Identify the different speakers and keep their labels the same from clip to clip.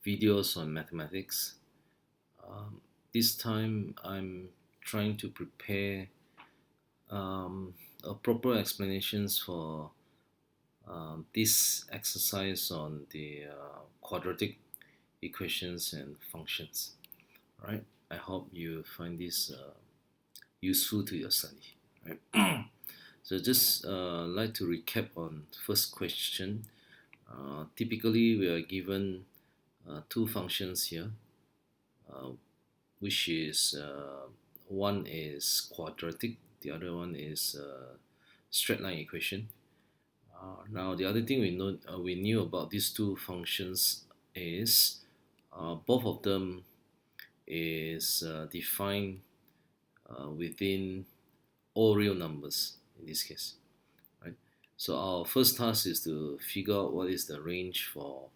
Speaker 1: videos on mathematics. This time I'm trying to prepare a proper explanations for this exercise on the quadratic equations and functions. Right? I hope you find this useful to your study. Right? So just like to recap on first question. Typically, we are given two functions here, uh, which is one is quadratic, the other one is straight line equation. Now, the other thing we knew about these two functions is both of them is defined within all real numbers in this case, right? So our first task is to figure out what is the range for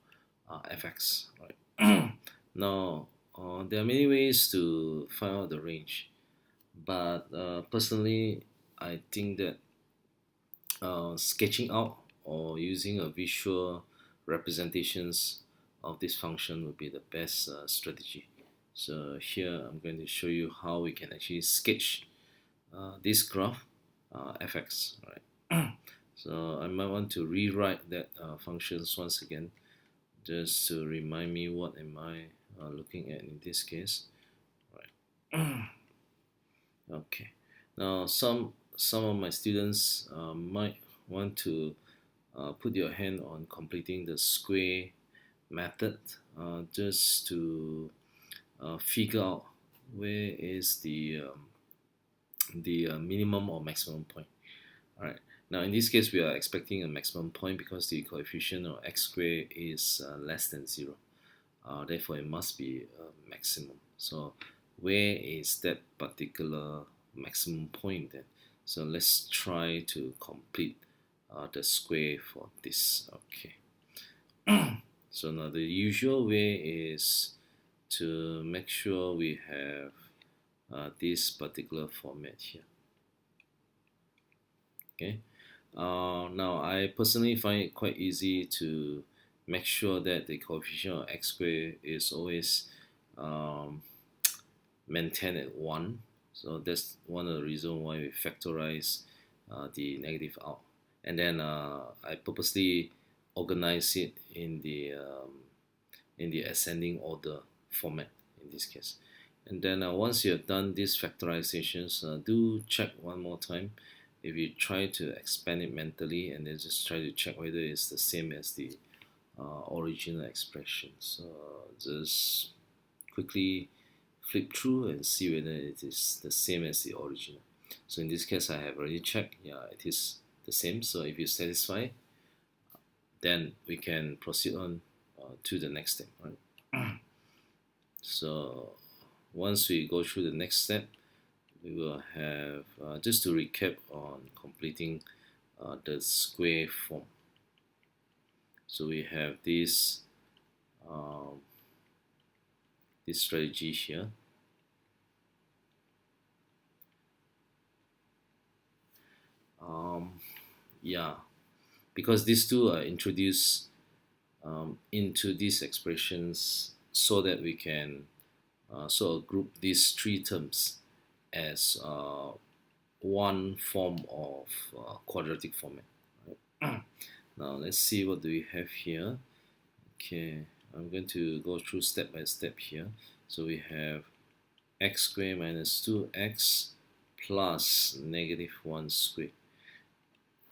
Speaker 1: fx, right? Now, there are many ways to find out the range, but personally, I think that sketching out or using a visual representations of this function would be the best strategy. So here I'm going to show you how we can actually sketch this graph fx, right? So I might want to rewrite that functions once again, just to remind me what am I looking at in this case, right? Okay. Now some of my students might want to put your hand on completing the square method, just to figure out where is the minimum or maximum point. All right. Now in this case, we are expecting a maximum point because the coefficient of x squared is less than 0. Therefore, it must be a maximum. So where is that particular maximum point then? So let's try to complete the square for this. Okay. So now the usual way is to make sure we have this particular format here. Okay. Now I personally find it quite easy to make sure that the coefficient of x squared is always um, maintained at 1. So that's one of the reasons why we factorize the negative out. And then I purposely organize it in the ascending order format in this case. And then once you have done these factorizations, do check one more time. If you try to expand it mentally and then just try to check whether it's the same as the original expression. So just quickly flip through and see whether it is the same as the original. So in this case, I have already checked. Yeah, it is the same. So if you're satisfied, then we can proceed on to the next step, right? So once we go through the next step, we will have, just to recap on completing the square form. So we have this strategy here. Yeah, because these two are introduced into these expressions so that we can sort of group these three terms as one form of quadratic format. Right? Now let's see what do we have here. Okay, I'm going to go through step by step here. So we have x squared minus 2x plus negative 1 squared.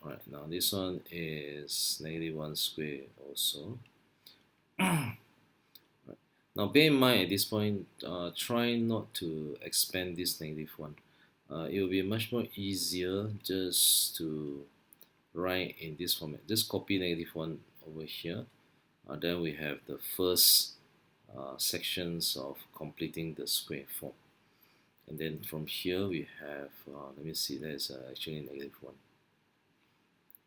Speaker 1: Alright, now this one is negative 1 squared also. Right. Now bear in mind at this point, try not to expand this negative 1. It will be much more easier just to write in this format. Just copy negative 1 over here. Then we have the first sections of completing the square form. And then from here we have, let me see, there's actually negative 1.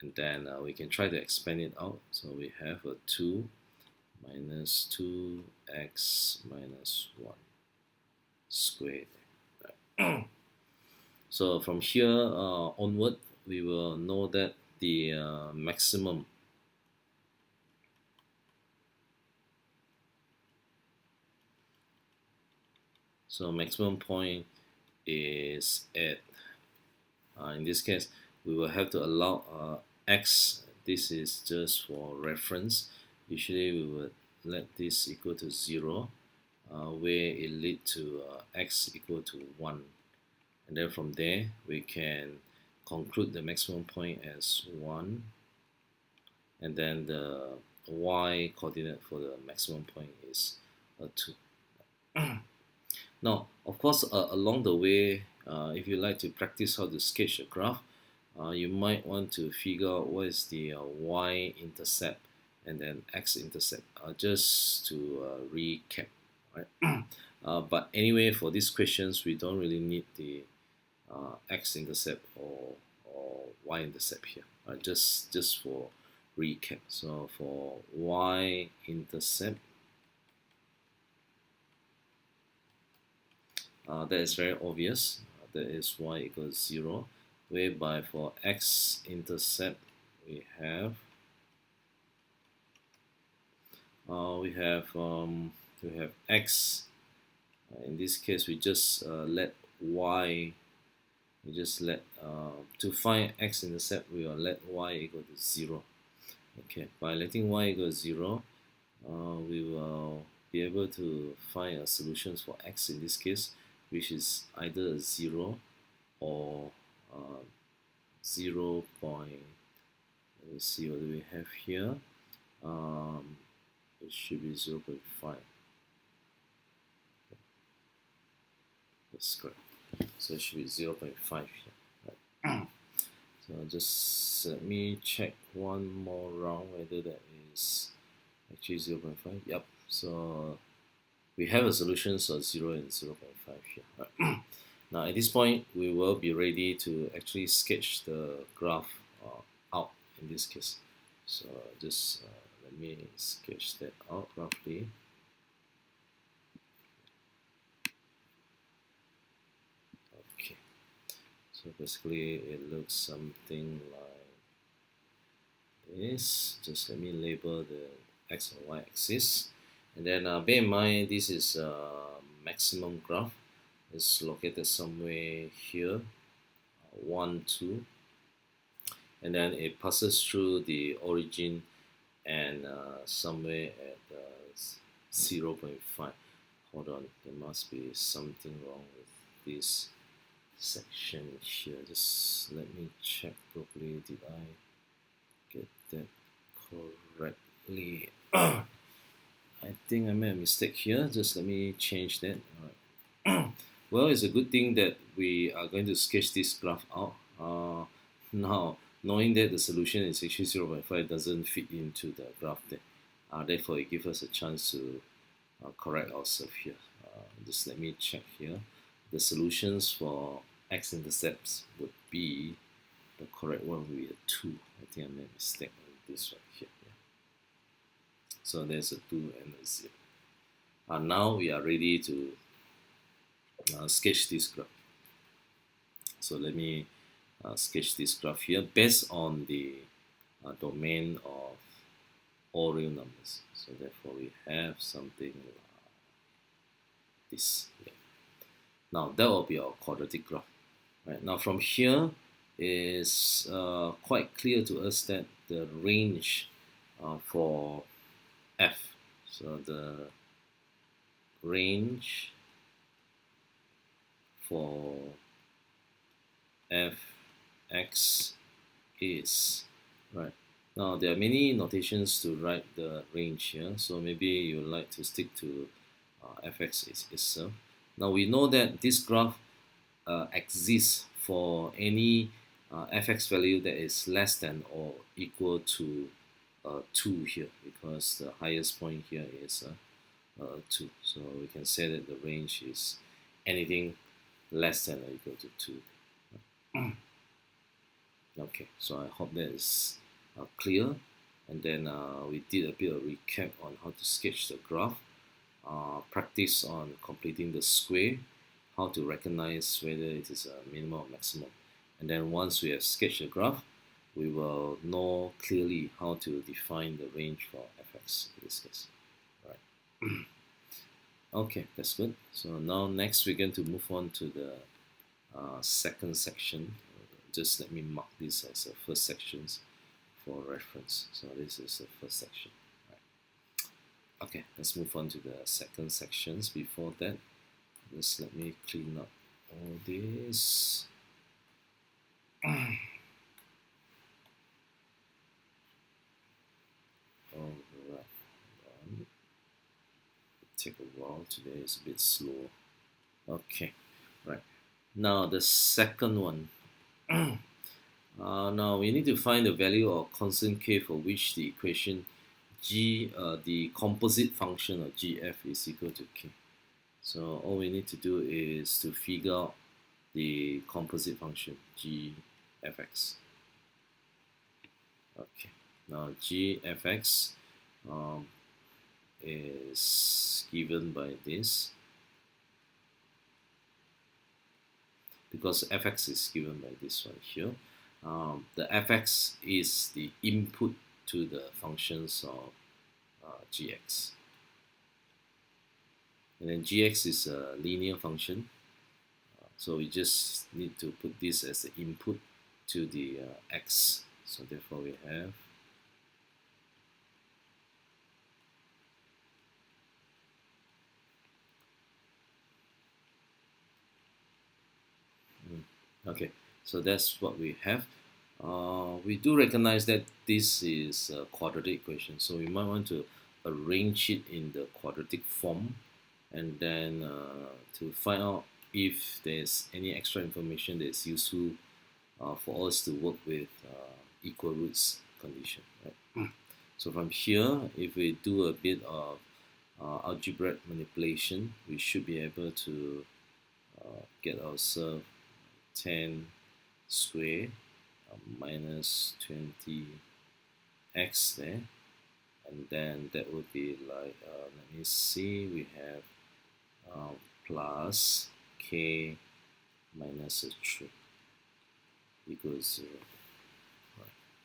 Speaker 1: And then we can try to expand it out. So we have a 2 minus 2x minus 1 squared. Right. So from here onward, we will know that the maximum So maximum point is at, in this case, we will have to allow x, this is just for reference. Usually we would let this equal to 0, where it lead to x equal to 1. And then from there, we can conclude the maximum point as 1. And then the y coordinate for the maximum point is 2. Now, of course, along the way, if you like to practice how to sketch a graph, you might want to figure out what is the y-intercept and then x-intercept, just to recap, right? But anyway, for these questions, we don't really need the x-intercept or y-intercept here, just for recap. So for y-intercept, that is very obvious. That is y equals 0, whereby for x-intercept we have x. In this case, we just let y. We just let to find x-intercept, we will let y equal to 0. Okay, by letting y equal to 0, we will be able to find solutions for x in this case, which is either a 0 or 0. Let me see what do we have here. It should be 0.5. That's correct. So it should be 0.5 here. Right. So just let me check one more round whether that is actually 0.5. Yep. So we have a solution, so 0 and 0.5 here. Right. Now at this point, we will be ready to actually sketch the graph out in this case. So just let me sketch that out roughly. Okay. So basically, it looks something like this. Just let me label the x and y axis. And then bear in mind, this is a maximum graph. It's located somewhere here, 1, 2. And then it passes through the origin and somewhere at 0.5. Hold on, there must be something wrong with this section here. Just let me check properly. Did I get that correctly? I think I made a mistake here. Just let me change that. All right. Well, it's a good thing that we are going to sketch this graph out. Now, knowing that the solution is actually 0.5 doesn't fit into the graph there. Therefore, it gives us a chance to correct ourselves here. Just let me check here. The solutions for x-intercepts would be, the correct one would be a 2. I think I made a mistake on this right here. Yeah. So there's a 2 and a 0. Now we are ready to sketch this graph. So let me sketch this graph here based on the domain of all real numbers. So therefore we have something like this. Yeah. Now that will be our quadratic graph. Right. Now from here is quite clear to us that the range for f, so the range for fx is, right. Now there are many notations to write the range here, so maybe you would like to stick to fx itself. Now we know that this graph exists for any fx value that is less than or equal to 2 here, because the highest point here is 2. So we can say that the range is anything less than or equal to 2. Okay, so I hope that is clear. And then we did a bit of recap on how to sketch the graph, practice on completing the square, how to recognize whether it is a minimum or maximum. And then once we have sketched the graph, we will know clearly how to define the range for fx in this case. Right. Okay, that's good. So now next we're going to move on to the second section. Just let me mark this as the first sections for reference. So this is the first section. Right. Okay, let's move on to the second sections. Before that, just let me clean up all this. All right. Take a while. Today is a bit slow. Okay, right. Now the second one. Now we need to find the value of constant k for which the equation the composite function of gf is equal to k. So all we need to do is to figure out the composite function gfx. Okay. Now gfx um, is given by this, because fx is given by this one here. The fx is the input to the functions of gx. And then gx is a linear function. So we just need to put this as the input to the x. So therefore we have okay, so that's what we have. We do recognize that this is a quadratic equation, so we might want to arrange it in the quadratic form, and then to find out if there's any extra information that's useful for us to work with equal roots condition. Right? So from here, if we do a bit of algebraic manipulation, we should be able to get ourselves 10 square minus 20x there, and then that would be like let me see, we have plus k minus 3 equals 0.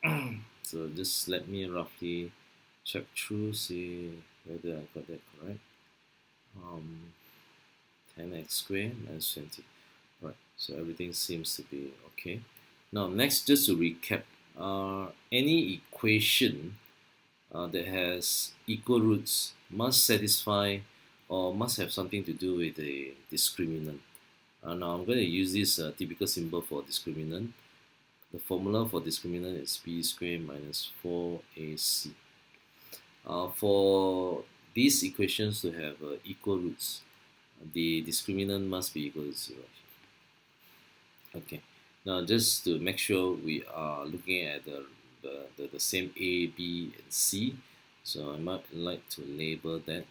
Speaker 1: Right. So just let me roughly check through, see whether I got that correct. 10x squared minus 20. Right, so everything seems to be okay. Now next, just to recap, any equation that has equal roots must satisfy or must have something to do with a discriminant. Now I'm going to use this typical symbol for discriminant. The formula for discriminant is b squared minus 4ac. For these equations to have equal roots, the discriminant must be equal to 0. Okay, now just to make sure we are looking at the same A, B, and C, so I might like to label that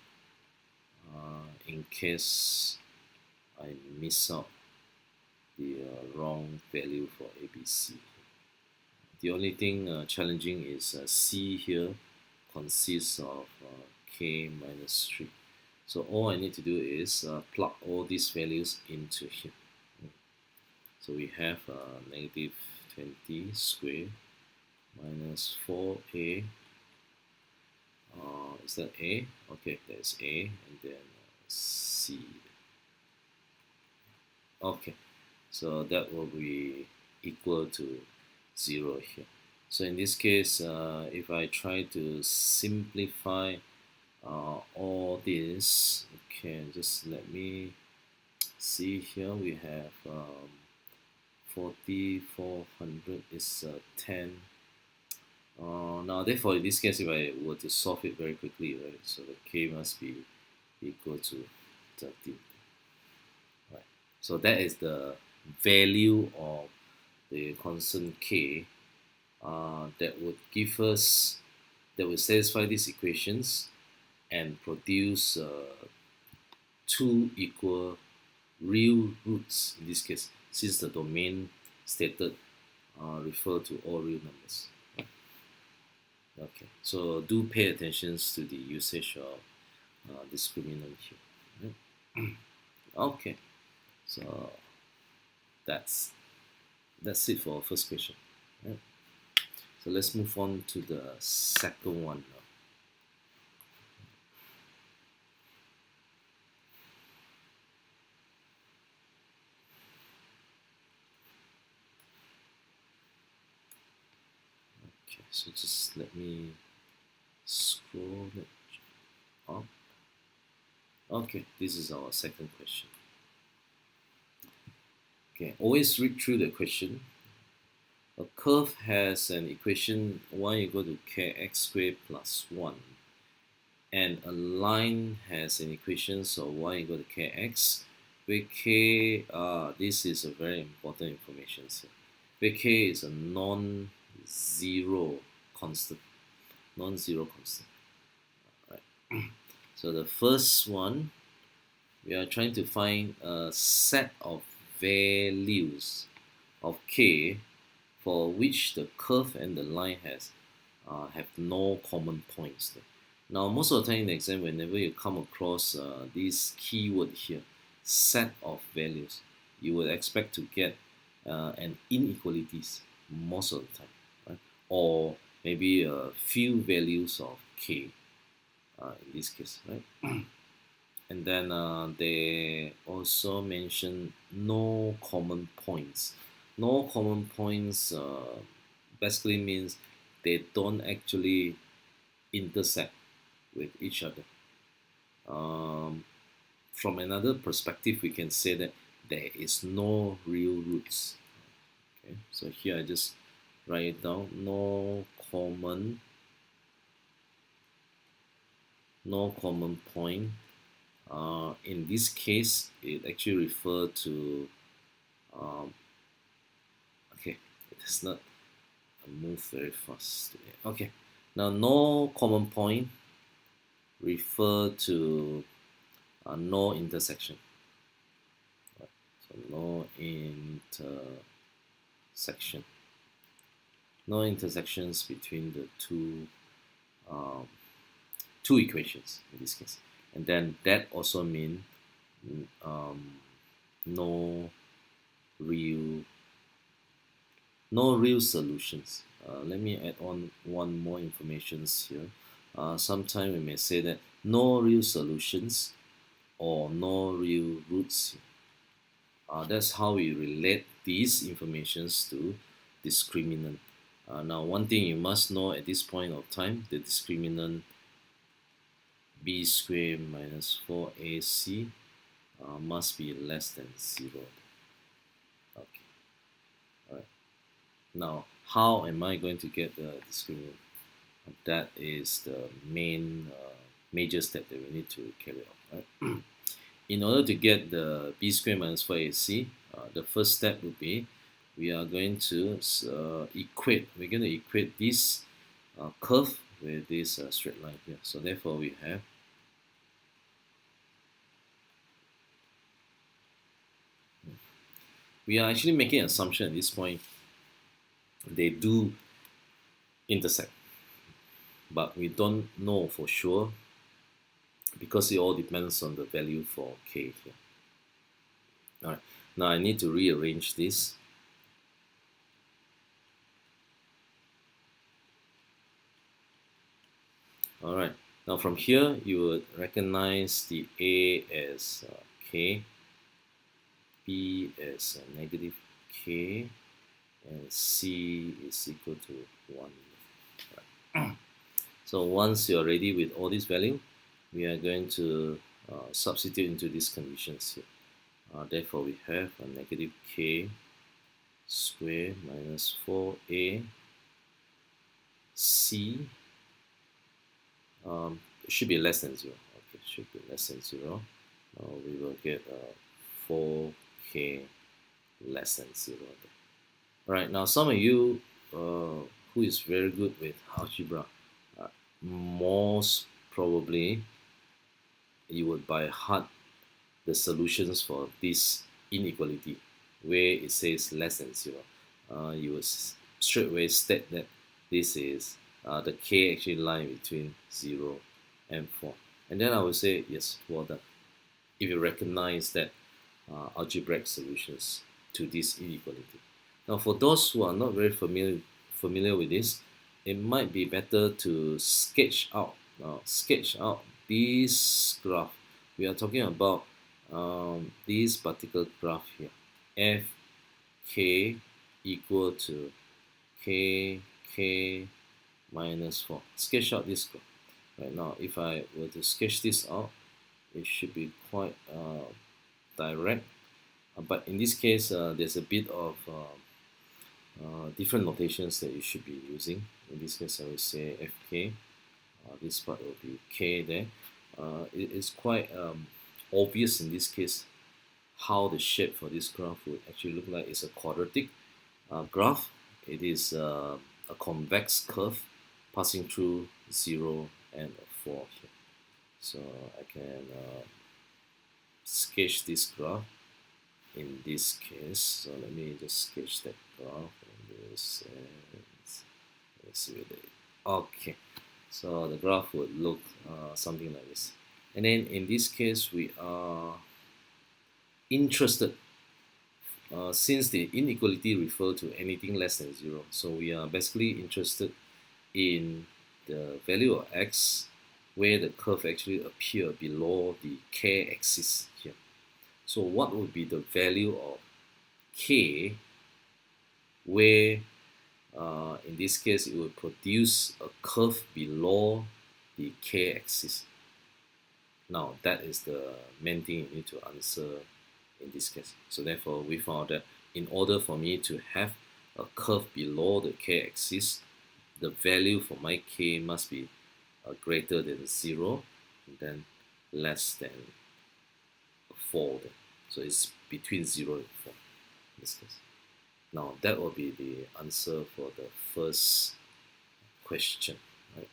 Speaker 1: in case I miss out the wrong value for A, B, C. The only thing challenging is C here consists of k minus 3. So all I need to do is plug all these values into here. So we have negative 20 squared minus 4a. Is that a? Okay, that's a, and then c. Okay, so that will be equal to 0 here. So in this case, if I try to simplify all this, okay, just let me see here. We have 4,400 is 10. Now therefore in this case, if I were to solve it very quickly, right, so the k must be equal to 13. Right. So that is the value of the constant k that would give us, that will satisfy these equations and produce two equal real roots in this case, since the domain stated refer to all real numbers. Okay, so do pay attention to the usage of discriminant here. Right? Okay, so that's it for our first question. Right? So let's move on to the second one now. Okay, so just let me scroll it up. Okay, this is our second question. Okay, always read through the question. A curve has an equation y equal to kx squared plus 1, and a line has an equation so y equal to kx, where k, this is a very important information here, where k is a non-zero constant. Non-zero constant. Right. So the first one, we are trying to find a set of values of k for which the curve and the line have no common points. Now, most of the time in the exam, whenever you come across this keyword here, set of values, you would expect to get an inequalities most of the time, right? Or maybe a few values of k in this case, right? And then they also mention no common points. No common points basically means they don't actually intersect with each other. From another perspective, we can say that there is no real roots. Okay, so here I just write it down. No common point. In this case, it actually refer to okay, it does not move very fast. Okay, now no common point refer to no intersection. Right. So no intersection. No intersections between the um, two equations in this case. And then that also means no real solutions. Let me add on one more information here. Sometimes we may say that no real solutions or no real roots. That's how we relate these informations to discriminant. Now, one thing you must know at this point of time, the discriminant b squared minus 4ac must be less than 0. Okay. All right. Now, how am I going to get the discriminant? That is the main major step that we need to carry out. Right? In order to get the b squared minus 4ac, the first step would be we are going to equate. We're going to equate this curve with this straight line here. So therefore, we have we are actually making an assumption at this point. They do intersect, but we don't know for sure because it all depends on the value for k here. All right, now I need to rearrange this. All right, now from here you would recognize the a as k, b as negative k, and c is equal to 1. Right. So once you're ready with all these values, we are going to substitute into these conditions here. Therefore, we have a negative k squared minus 4a c should be less than 0. Okay, should be less than 0. We will get 4k less than 0. All right, now some of you who is very good with algebra, most probably you would by heart the solutions for this inequality where it says less than 0. You will straight away state that this is the k actually lie between 0 and 4. And then I will say, yes, well done. If you recognize that algebraic solutions to this inequality. Now, for those who are not very familiar with this, it might be better to sketch out this graph. We are talking about this particular graph here, f k equal to k minus 4. Sketch out this graph. Right now, if I were to sketch this out, it should be quite direct. But in this case, there's a bit of different notations that you should be using. In this case, I will say fk. This part will be k there. It is quite obvious in this case how the shape for this graph would actually look like. It's a quadratic graph. It is a convex curve passing through 0 and 4 here. So I can sketch this graph in this case. So let me just sketch that graph in this sense. Let's see whether okay. So the graph would look something like this. And then in this case, we are interested since the inequality refer to anything less than 0. So we are basically interested in the value of x where the curve actually appear below the k-axis here. So what would be the value of k where in this case it will produce a curve below the k-axis? Now that is the main thing you need to answer in this case. So therefore we found that in order for me to have a curve below the k-axis, the value for my k must be greater than 0 and then less than 4 then. So it's between 0 and 4 in this case. Now that will be the answer for the first question, right?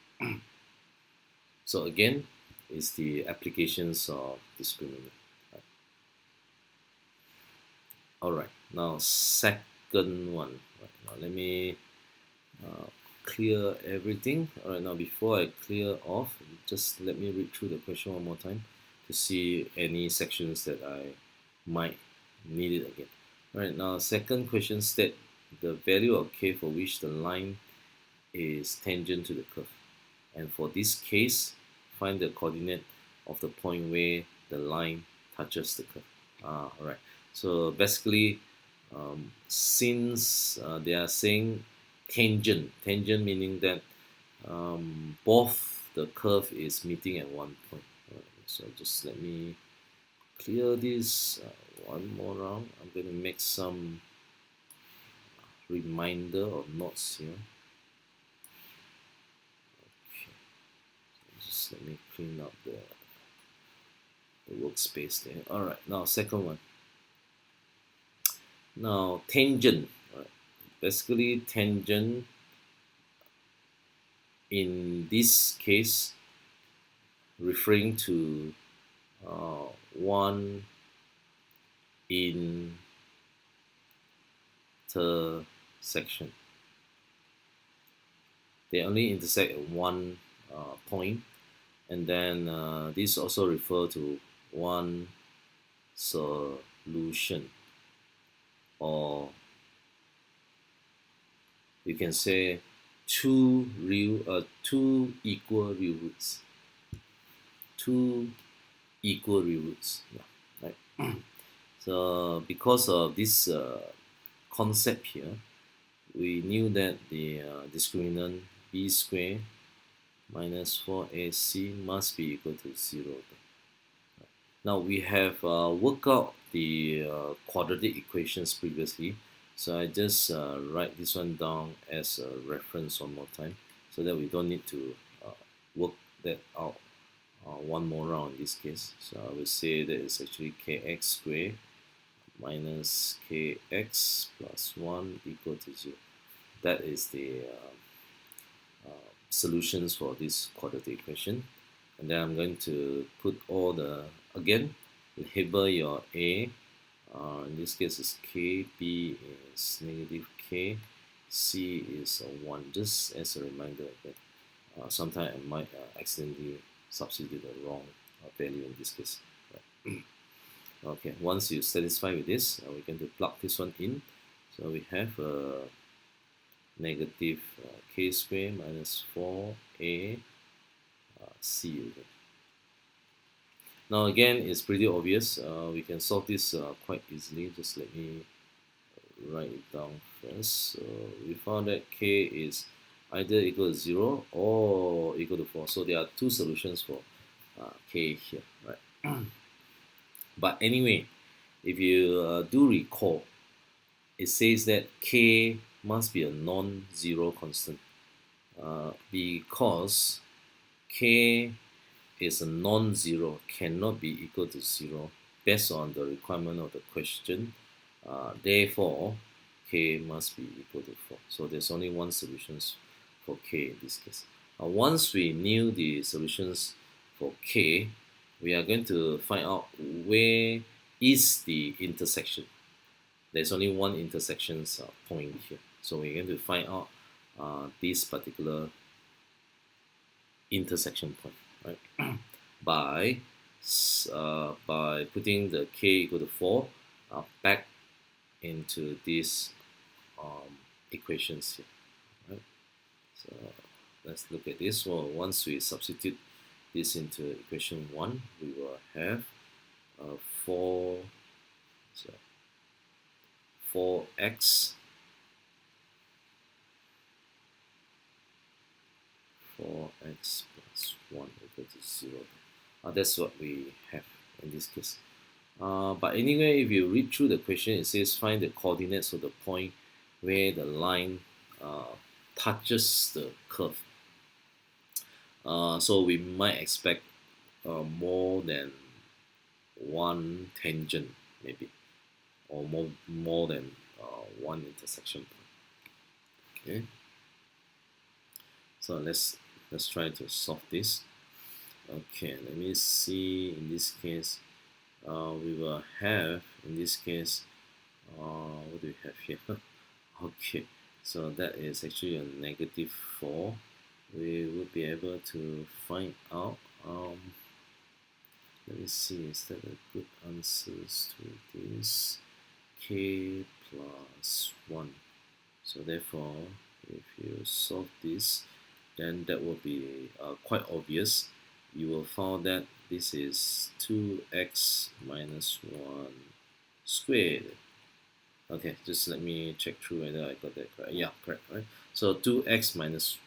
Speaker 1: So again, is the applications of discriminant. Right? All right, now second one. Right, now let me clear everything. All right, now before I clear off, just let me read through the question one more time to see any sections that I might need it again. All right, now second question state the value of k for which the line is tangent to the curve. And for this case, find the coordinate of the point where the line touches the curve. All right. So basically, since they are saying tangent meaning that both the curve is meeting at one point. Right. So just let me clear this one more round. I'm going to make some reminder or notes here. Just let me clean up the workspace there. All right, now second one. Now tangent. Right. Basically, tangent in this case referring to one intersection. They only intersect at one point, and then this also refer to one solution, or you can say two equal real roots. Two equal real roots. Yeah, right. So because of this concept here, we knew that the discriminant b squared minus 4ac must be equal to 0. Now we have worked out the quadratic equations previously, so I just write this one down as a reference one more time so that we don't need to work that out one more round in this case. So I will say that it's actually kx squared minus kx plus 1 equal to 0. That is the solutions for this quadratic equation. And then I'm going to put all the, again, label your A. In this case is k, B is negative k, C is 1, just as a reminder that sometimes I might accidentally substitute the wrong value in this case. Right. Okay, once you're satisfied with this, we're going to plug this one in. So we have negative k squared minus 4a c. Now again, it's pretty obvious. We can solve this quite easily. Just let me write it down first. So we found that k is either equal to 0 or equal to 4. So there are two solutions for k here, right? But anyway, if you do recall, it says that k must be a non-zero constant because k is a non-zero, cannot be equal to 0 based on the requirement of the question. Therefore, k must be equal to 4. So there's only one solution for k in this case. Once we knew the solutions for k, we are going to find out where is the intersection. There's only one intersection point here. So we're going to find out this particular intersection point, right? by putting the k equal to 4 back into these equations here, right? So let's look at this. Well, once we substitute this into equation 1, we will have 4 so 4x 4x plus 1 equal to 0. That's what we have in this case. But anyway, if you read through the question, it says find the coordinates of the point where the line touches the curve. So we might expect more than one tangent, maybe, or more than one intersection point. Okay. So let's try to solve this. Okay, let me see. In this case, we will have, in this case, what do we have here? Okay, so that is actually a negative 4. We would be able to find out, let me see, is that a good answers to this? K plus 1. So therefore, if you solve this, then that will be quite obvious. You will find that this is 2x minus 1 squared. Okay, just let me check through whether I got that correct. Yeah, correct, right? So 2x minus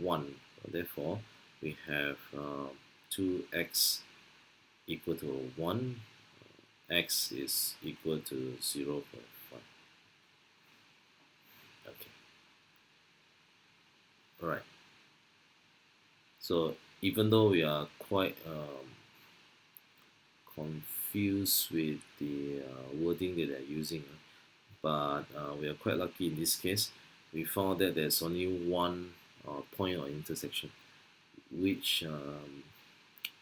Speaker 1: 1. Therefore, we have 2x equal to 1. X is equal to 0.5. Okay. All right. So even though we are quite confused with the wording that they're using, but we are quite lucky in this case. We found that there's only one point or intersection which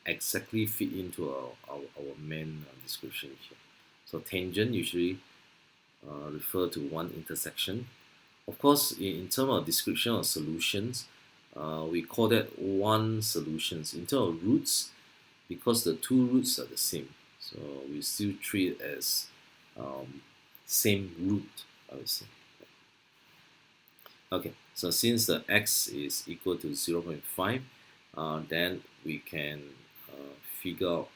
Speaker 1: exactly fit into our main description here. So tangent usually refer to one intersection. Of course, in terms of description of solutions, we call that one solutions. In terms of roots, because the two roots are the same, so we still treat it as same root, I would say. Okay, so since the x is equal to 0.5, then we can figure out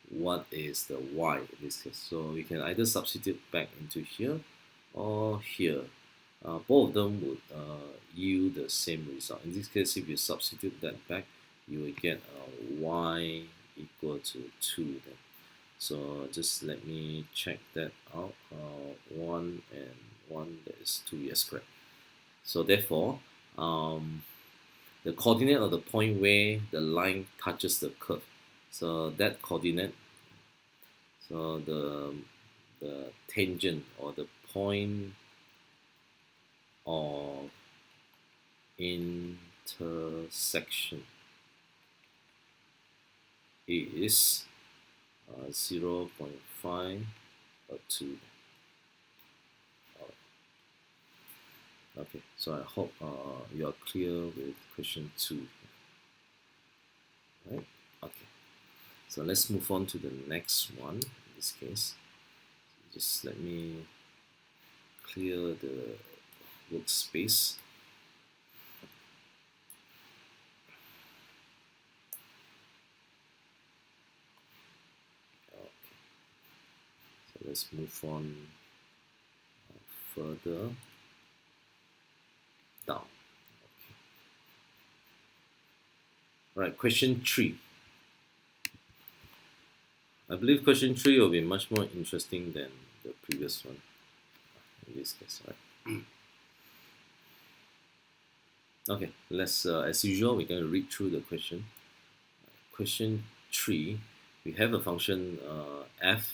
Speaker 1: what is the y in this case. So we can either substitute back into here or here. Both of them would yield the same result. In this case, if you substitute that back, you will get y equal to 2 then. So just let me check that out. 1 and 1, that is 2, yes, correct. So therefore, the coordinate of the point where the line touches the curve. So that coordinate, so the tangent or the point of intersection is 0.5 or 2. Okay, so I hope you are clear with question 2. Right? Okay, so let's move on to the next one. In this case, just let me clear the workspace. Okay. So let's move on further down. Okay. Right, question 3. I believe question 3 will be much more interesting than the previous one in this case, right? Okay, let's, as usual, we're going to read through the question. Question 3, we have a function f.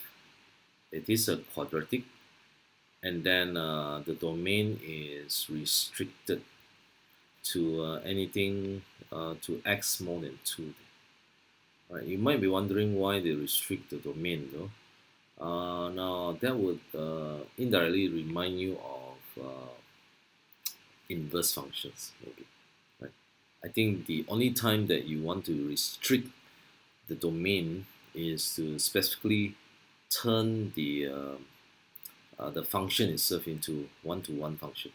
Speaker 1: It is a quadratic, and then the domain is restricted to anything to x more than 2. Right? You might be wondering why they restrict the domain, though. Now, that would indirectly remind you of inverse functions, maybe. Right? I think the only time that you want to restrict the domain is to specifically turn the function itself into one-to-one function,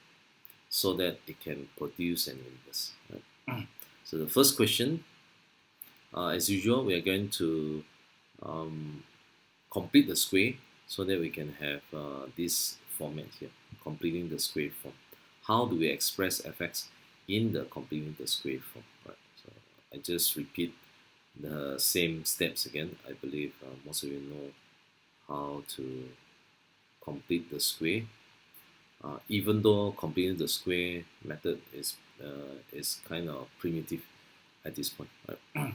Speaker 1: so that it can produce an inverse. Right? So the first question, as usual, we are going to um, complete the square so that we can have this format here, completing the square form. How do we express fx in the completing the square form? Right. So I just repeat the same steps again. I believe most of you know how to complete the square. Even though completing the square method is kind of primitive at this point. Right?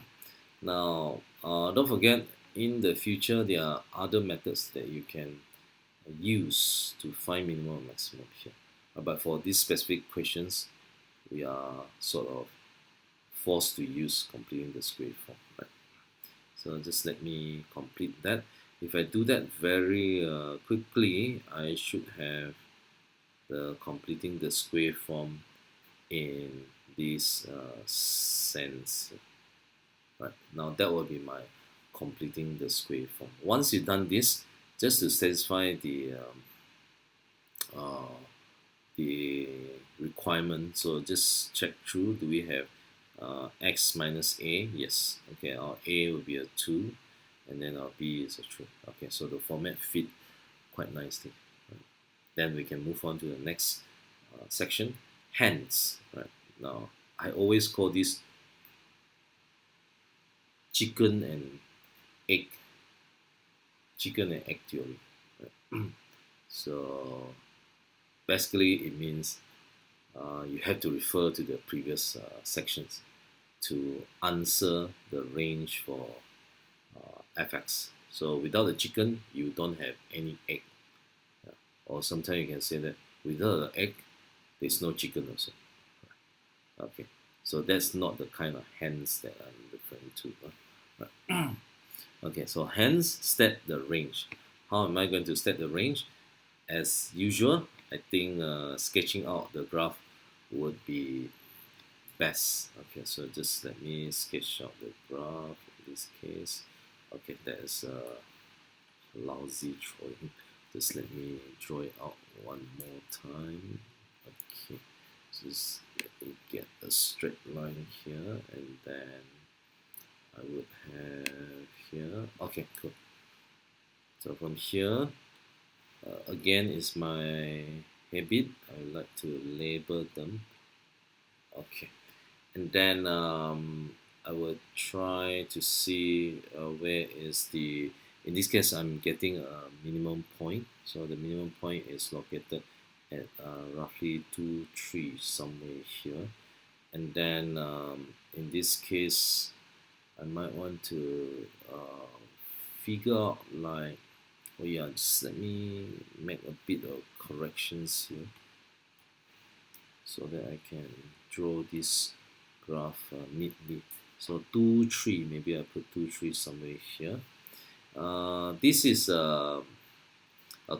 Speaker 1: Now, don't forget, in the future there are other methods that you can use to find minimum and maximum here. But for these specific questions, we are sort of forced to use completing the square form. Right? So just let me complete that. If I do that very quickly, I should have the completing the square form in this sense. Right, now that will be my completing the square form. Once you've done this, just to satisfy the requirement, so just check through, do we have x minus a? Yes. Okay, our a will be a 2, and then our b is a 3. Okay, so the format fit quite nicely. Right? Then we can move on to the next section, hence. Right, now I always call this chicken and egg theory. Right? So basically it means you have to refer to the previous sections to answer the range for fx. So without the chicken, you don't have any egg. Or sometimes you can say that without the egg, there's no chicken also. Okay, so that's not the kind of hence that I'm referring to. Right? Okay, so hence state the range. How am I going to state the range? As usual, I think sketching out the graph would be best. Okay, so just let me sketch out the graph in this case. Okay, that is a lousy drawing. Just let me draw it out one more time. Okay, just let me get a straight line here, and then I would have here. Okay, cool. So from here, again is my habit. I like to label them. Okay, and then I would try to see where is the. In this case, I'm getting a minimum point. So the minimum point is located at roughly 2, 3 somewhere here, and then in this case, I might want to figure out like, oh yeah, just let me make a bit of corrections here so that I can draw this graph neatly. So 2, 3, maybe I put 2, 3 somewhere here. This is a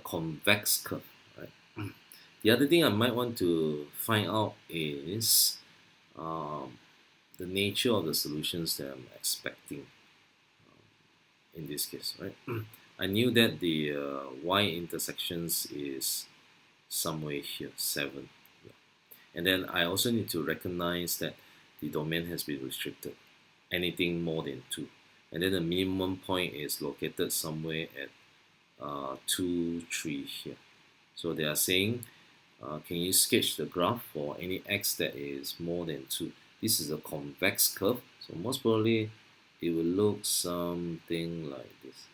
Speaker 1: convex curve, right? The other thing I might want to find out is the nature of the solutions that I'm expecting in this case, right? I knew that the y intersections is somewhere here, 7. Yeah. And then I also need to recognize that the domain has been restricted, anything more than 2. And then the minimum point is located somewhere at 2, 3 here. So they are saying, can you sketch the graph for any x that is more than 2? this is a convex curve, so most probably it will look something like this.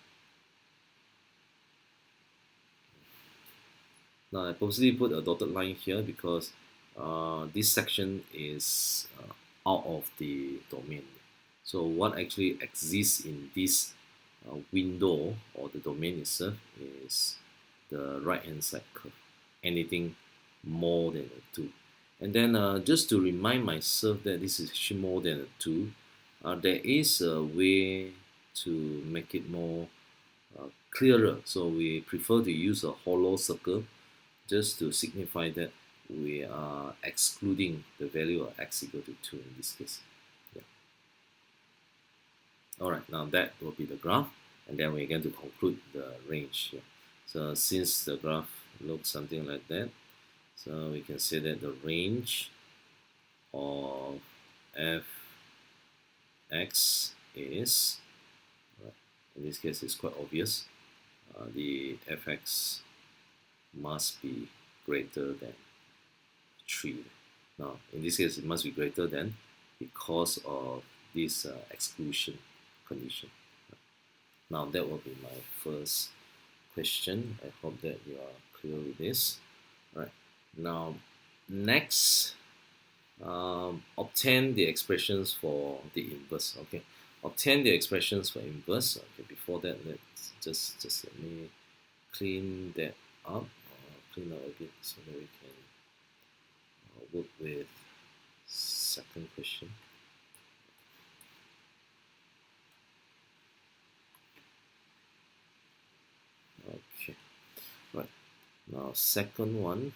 Speaker 1: Now I purposely put a dotted line here because this section is out of the domain. So what actually exists in this window or the domain itself is the right hand side curve, anything more than a 2. And then just to remind myself that this is actually more than a 2, there is a way to make it more clearer. So we prefer to use a hollow circle just to signify that we are excluding the value of x equal to 2 in this case. Yeah. Alright, now that will be the graph, and then we're going to conclude the range here. So since the graph looks something like that, so we can say that the range of fx is, in this case it's quite obvious, the fx must be greater than 3. Now, in this case, it must be greater than because of this exclusion condition. Now, that will be my first question. I hope that you are clear with this. All right. Now, next, obtain the expressions for the inverse. Okay, obtain the expressions for inverse. Okay, before that, let's just let me clean that up. Clean up a bit so that we can work with second question. Okay, right. Now second one.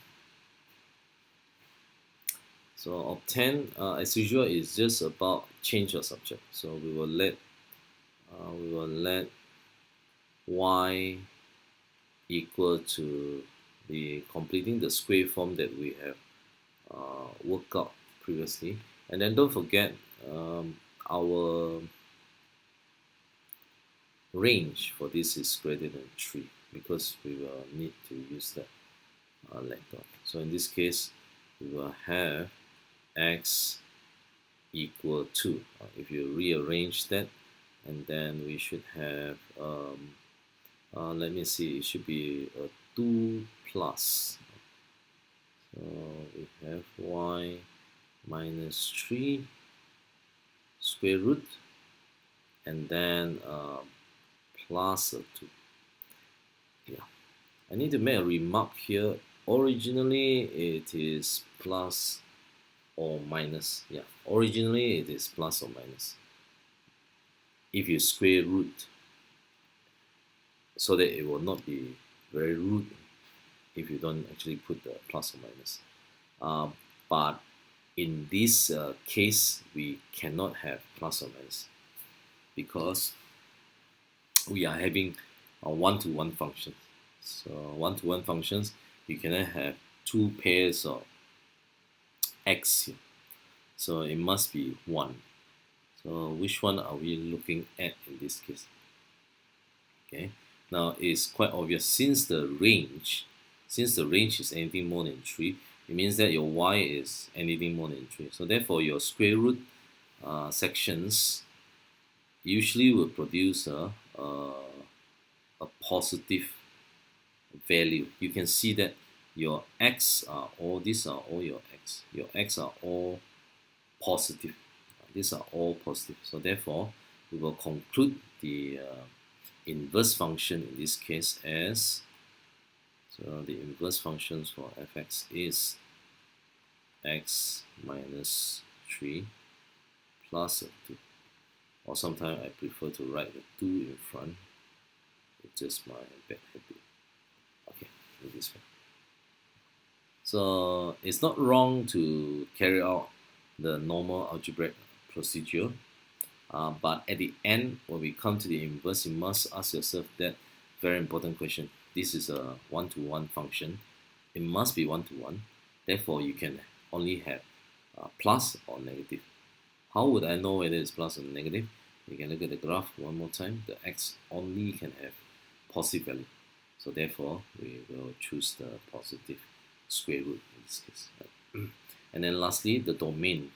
Speaker 1: So obtain, as usual, is just about change your subject. So we will let y equal to the completing the square form that we have worked out previously, and then don't forget our range for this is greater than 3 because we will need to use that later. So in this case, we will have x equal to, if you rearrange that, and then we should have let me see, it should be a 2 plus. So we have y minus 3 square root, and then plus a 2. Yeah, I need to make a remark here. Originally it is plus or minus. Yeah, originally it is plus or minus. If you square root, so that it will not be very rude if you don't actually put the plus or minus. But in this case, we cannot have plus or minus because we are having a one-to-one function. So one-to-one functions, you cannot have two pairs of x here. So it must be 1. So which one are we looking at in this case? Okay. Now it's quite obvious, since the range is anything more than 3, it means that your y is anything more than 3. So therefore your square root sections usually will produce a positive value. You can see that your x are all, these are all your x. Your x are all positive. These are all positive. So therefore, we will conclude the inverse function in this case as, so the inverse functions for fx is x minus 3 plus a 2. Or sometimes I prefer to write the 2 in front. It's just my bad habit. Okay, do this way. So it's not wrong to carry out the normal algebraic procedure, but at the end, when we come to the inverse, you must ask yourself that very important question. This is a one-to-one function. It must be one-to-one. Therefore, you can only have plus or negative. How would I know whether it's plus or negative? You can look at the graph one more time. The x only can have positive value. So therefore, we will choose the positive square root in this case. Right? And then lastly, the domain.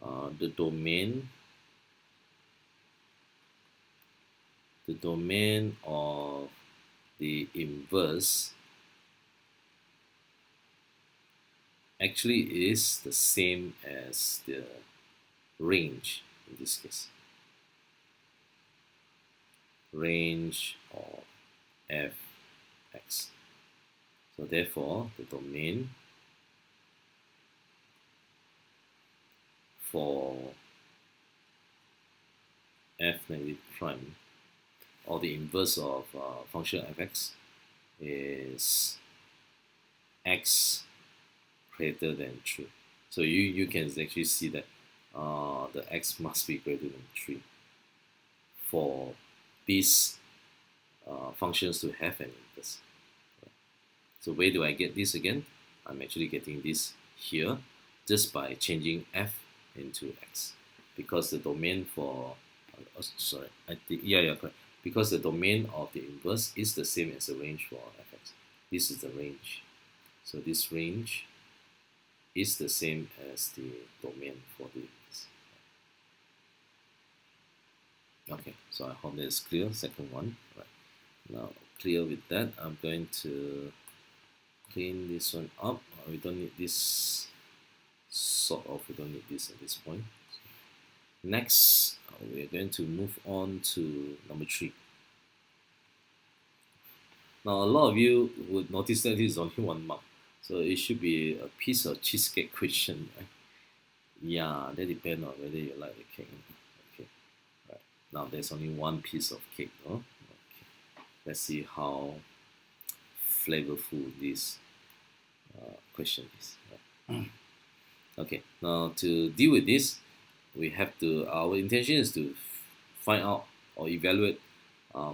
Speaker 1: the domain of the inverse actually is the same as the range in this case. Range of fx. So therefore, the domain for f negative prime, or the inverse of function fx, is x greater than 3. So you can actually see that the x must be greater than 3 for these functions to have an inverse. So where do I get this again? I'm actually getting this here just by changing f into x, because the domain for sorry, I think yeah correct, because the domain of the inverse is the same as the range for fx. This is the range, so this range is the same as the domain for the inverse. Okay, so I hope that is clear. Second one, right? Now clear with that, I'm going to clean this one up. We don't need this, sort of, we don't need this at this point. Next, we're going to move on to number 3. Now, a lot of you would notice that this is only 1 mark, so it should be a piece of cheesecake question, right? Yeah, that depends on whether you like the cake. Okay, right. Now there's only 1 piece of cake. Oh, okay. Let's see how flavorful this question is. Right? Okay, now to deal with this, we have to, our intention is to find out or evaluate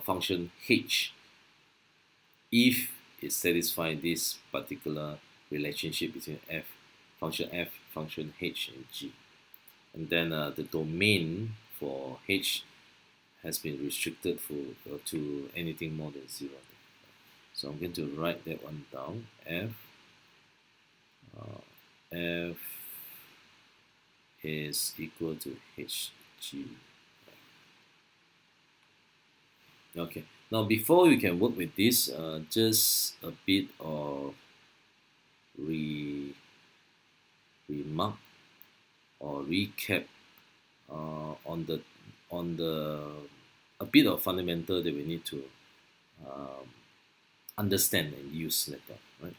Speaker 1: function h if it satisfies this particular relationship between f, function h, and g. And then the domain for h has been restricted to anything more than 0. So I'm going to write that one down. F is equal to hg. Okay, now before we can work with this, just a bit of remark or recap on the a bit of fundamental that we need to understand and use later, right?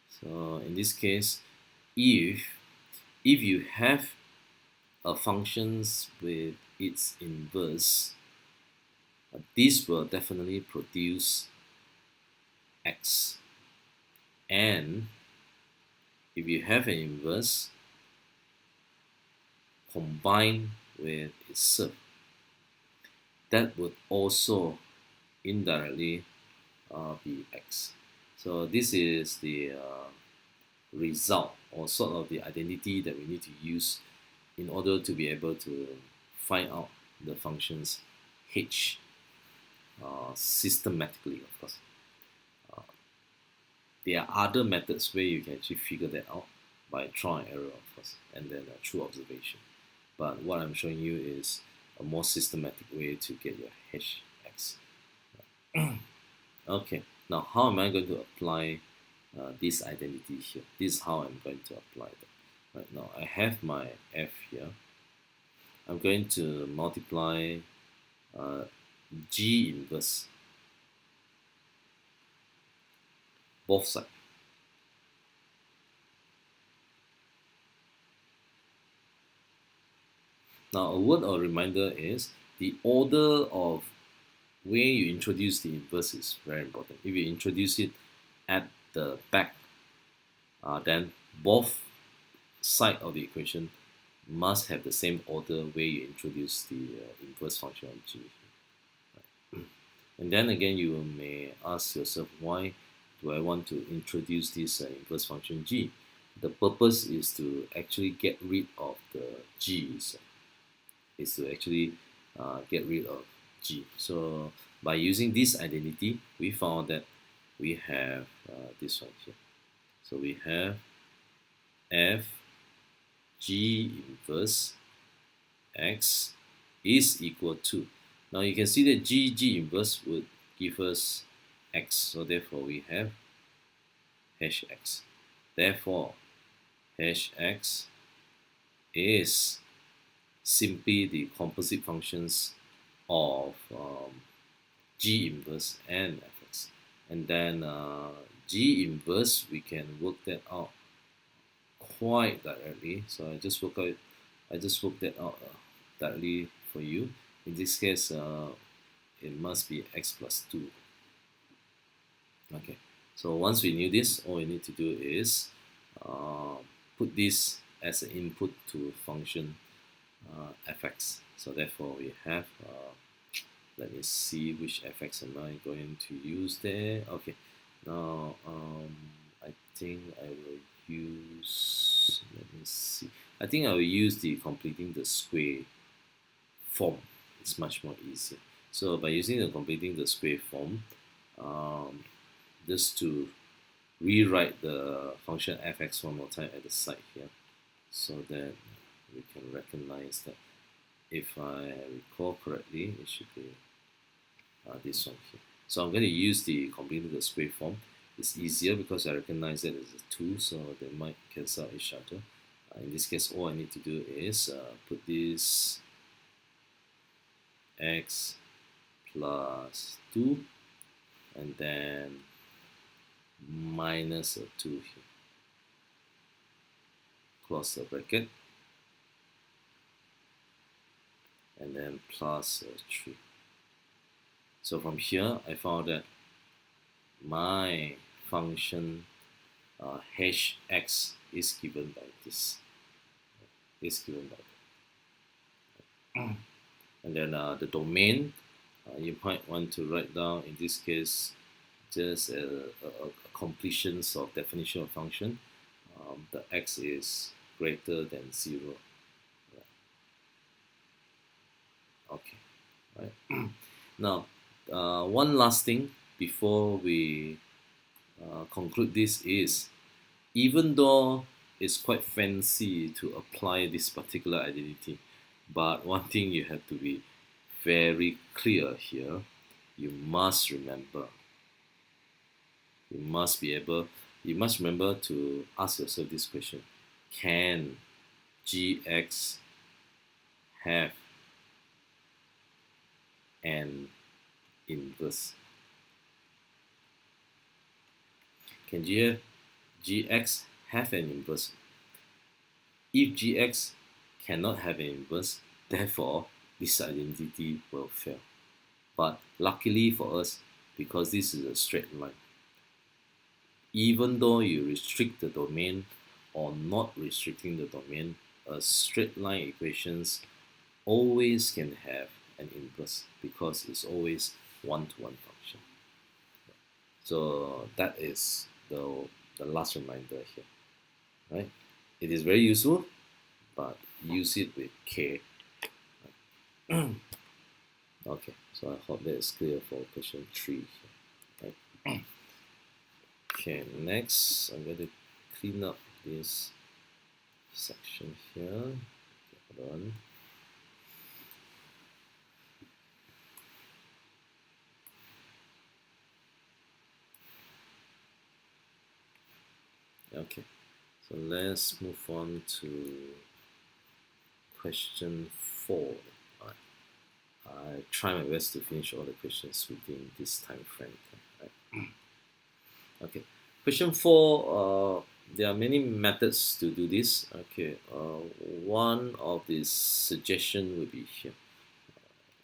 Speaker 1: So in this case, if you have a functions with its inverse, this will definitely produce x. And if you have an inverse combined with itself, that would also indirectly be x. So this is the result, or sort of the identity that we need to use in order to be able to find out the functions h systematically, of course. There are other methods where you can actually figure that out by trial and error, of course, and then through observation. But what I'm showing you is a more systematic way to get your hx. Okay, now how am I going to apply this identity here? This is how I'm going to apply that. Right now, I have my f here. I'm going to multiply g inverse both sides. Now, a word or reminder is the order of where you introduce the inverse is very important. If you introduce it at the back, then both sides of the equation must have the same order where you introduce the inverse function of g. Right. And then again, you may ask yourself, why do I want to introduce this inverse function g? The purpose is to actually get rid of the g's. Is to actually get rid of g. So by using this identity, we found that we have this one here. So we have f g inverse x is equal to. Now you can see that G inverse would give us x, so therefore we have hash x. Therefore, hash x is simply the composite functions of G inverse and fx. And then G inverse, we can work that out quite directly. So I just work that out directly for you. In this case, it must be x plus 2. Okay, so once we knew this, all we need to do is put this as an input to function fx. So therefore we have, let me see which fx am I going to use there. Okay, now I think I will use, let me see, I think I will use the completing the square form. It's much more easier. So by using the completing the square form, just to rewrite the function fx one more time at the side here, so that we can recognize that if I recall correctly, it should be this one here. So I'm going to use the completing the square form. It's easier because I recognize that as a 2, so they might cancel out each other. In this case, all I need to do is put this x plus 2 and then minus a 2 here. Close the bracket and then plus a 3. So from here, I found that my function hash x is given by this. And then the domain, you might want to write down, in this case, just a completion of definition of function. The x is greater than 0. Okay, right. Now, one last thing before we conclude this is, even though it's quite fancy to apply this particular identity, but one thing you have to be very clear here, you must remember to ask yourself this question: can gx have an inverse? Can gx have an inverse? If gx cannot have an inverse, therefore this identity will fail. But luckily for us, because this is a straight line, even though you restrict the domain or not restricting the domain, a straight line equations always can have an inverse because it's always one-to-one function. So that is the last reminder here, right? It is very useful, but use it with care. Okay, so I hope that is clear for question 3 here, right? Okay, next I'm going to clean up this section here. Hold on. Okay, so let's move on to question 4. I try my best to finish all the questions within this time frame. Right? Okay, question 4. There are many methods to do this. Okay, one of the suggestion would be here.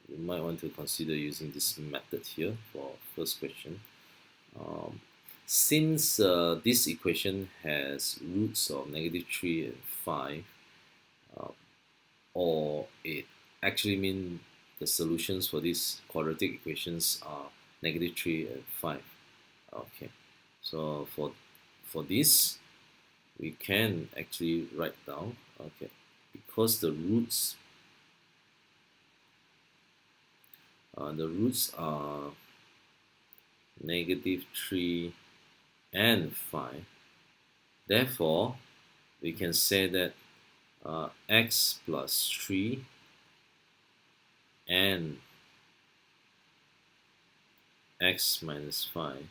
Speaker 1: You might want to consider using this method here for first question. Since this equation has roots of -3 and 5, or it actually means the solutions for these quadratic equations are -3 and 5. Okay, so for this, we can actually write down, okay, because the roots are -3 and 5. Therefore, we can say that x plus 3 and x minus 5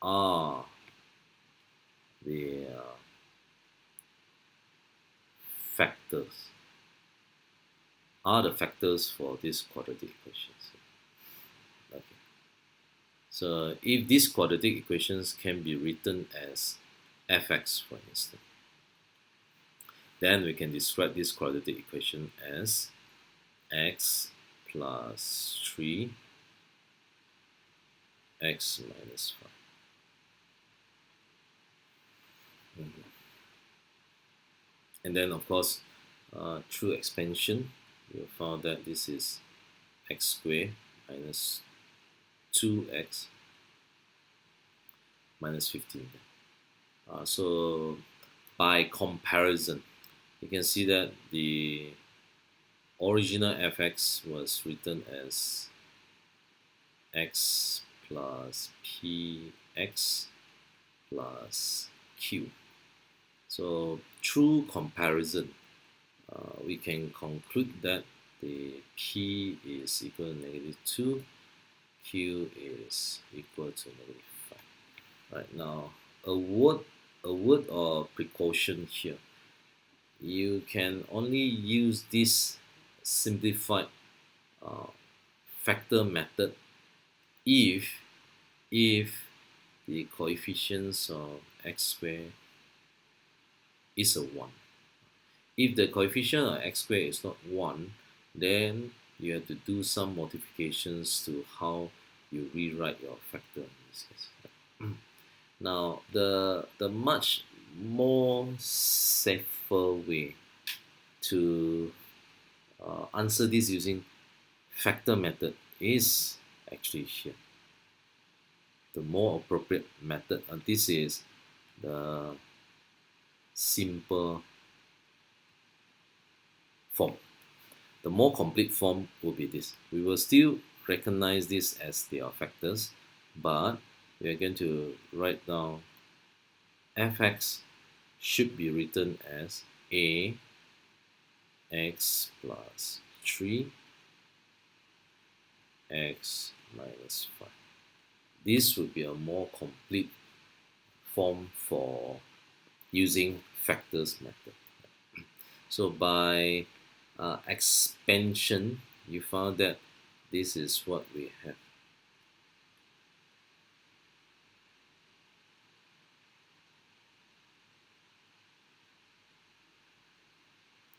Speaker 1: are the factors for these quadratic equations. Okay. So if these quadratic equations can be written as fx, for instance, then we can describe this quadratic equation as x plus 3 x minus 5. And then, of course, through expansion, you found that this is x squared minus 2x minus 15. So by comparison, you can see that the original fx was written as x plus px plus q. So through comparison, we can conclude that the p is equal to -2, q is equal to -5. Right, now a word of precaution here. You can only use this simplified factor method if the coefficients of x squared is a 1. If the coefficient of x squared is not 1, then you have to do some modifications to how you rewrite your factor in this case. Now, the much more safer way to answer this using factor method is actually here. The more appropriate method, and this is the simple form. The more complete form will be this. We will still recognize this as their factors, but we are going to write down fx should be written as a x plus 3 x minus 5. This would be a more complete form for using factors method. So by expansion, you found that this is what we have.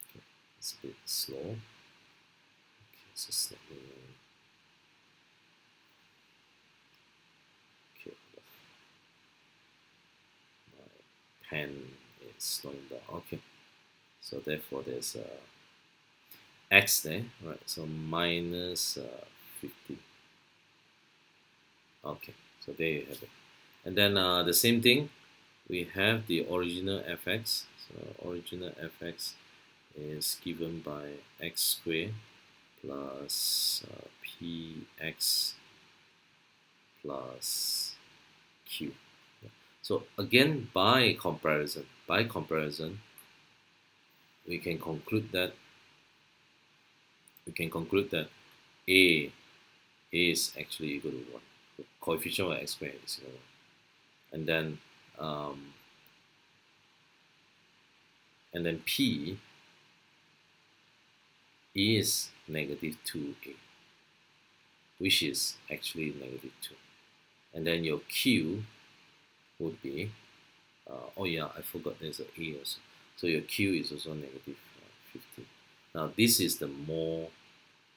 Speaker 1: Okay, it's a bit slow. Okay, so let me. Okay, my pen is slowing down. Okay, so therefore there's a x there, right? So minus 50. Okay, so there you have it. And then the same thing, we have the original fx. So original fx is given by x squared plus px plus q. So again, by comparison, we can conclude that a is actually equal to 1. The coefficient of x squared is equal to 1. And then p is -2a, which is actually -2. And then your q would be, oh yeah, I forgot there's a a also. So your q is also -15. Now this is the more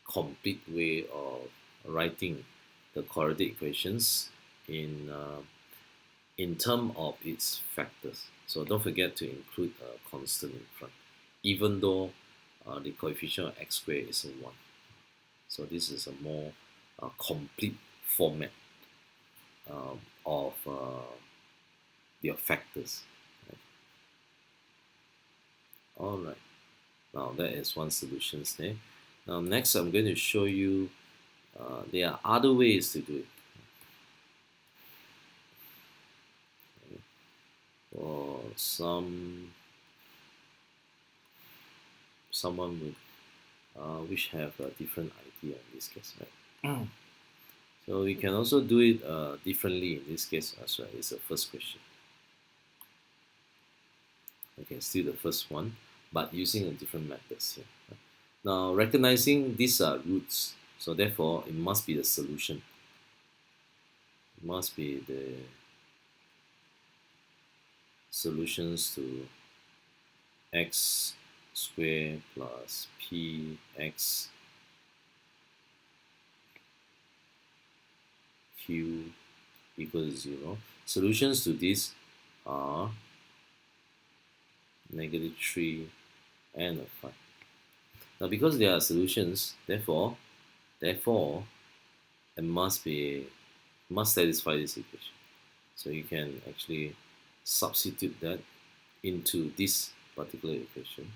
Speaker 1: complete way of writing the quadratic equations in terms of its factors. So don't forget to include a constant in front, even though the coefficient of x squared is a 1. So this is a more complete format of your factors. Right? All right. Now that is one solution there. Now next I'm going to show you there are other ways to do it. Okay. For someone would which have a different idea in this case, right? So we can also do it differently in this case as well. It's the first question. Okay, still the first one, but using a different methods here. Now, recognizing these are roots, so therefore it must be the solution. It must be the solutions to x squared plus px q equals 0. Solutions to this are -3 and a 5. Now, because there are solutions, therefore it must satisfy this equation. So you can actually substitute that into this particular equation,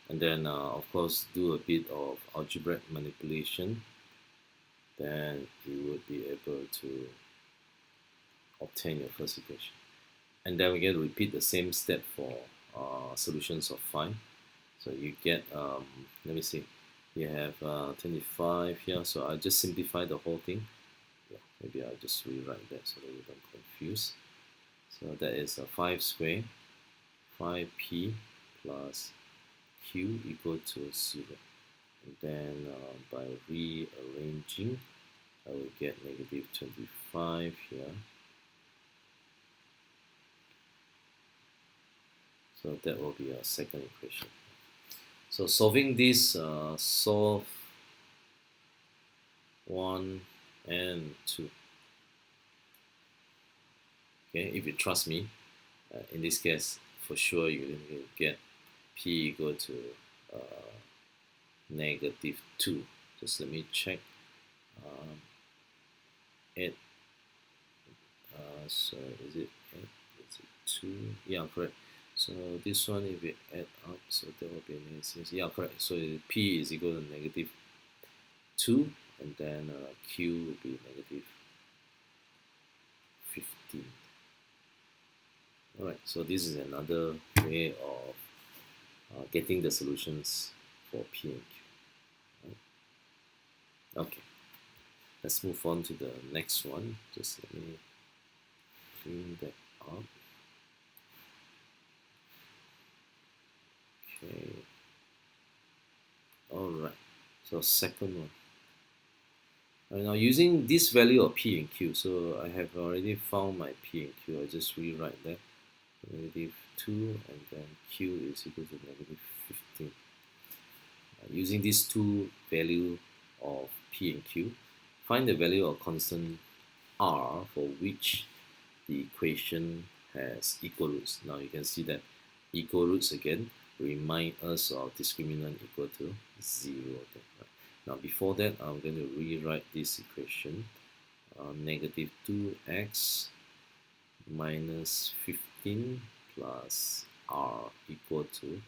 Speaker 1: and then of course do a bit of algebraic manipulation. Then you would be able to obtain your first equation. And then we get to repeat the same step for solutions of 5. So you get, let me see, you have 25 here, so I'll just simplify the whole thing. Yeah, maybe I'll just rewrite that so that you don't confuse. So that is 5 squared, 5p plus q equal to 0. And then by rearranging, I will get -25 here. So that will be our second equation. So solving this, solve 1 and 2. Okay, if you trust me, in this case, for sure you will get p equal to -2. Just let me check. 8. So is it 8? Is it 2? Yeah, correct. So this one, if we add up, so that will be -6. Yeah, correct. So p is equal to -2, and then q will be -15. All right. So this is another way of getting the solutions for p and q. Right? Okay. Let's move on to the next one. Just let me clean that up. Okay. All right. So second one. Now using this value of p and q, so I have already found my p and q. I just rewrite that. -2, and then q is equal to -15. Using these two value of p and q, find the value of constant r for which the equation has equal roots. Now you can see that equal roots again remind us of discriminant equal to 0. Now before that, I'm going to rewrite this equation. -2x minus 15 plus r equal to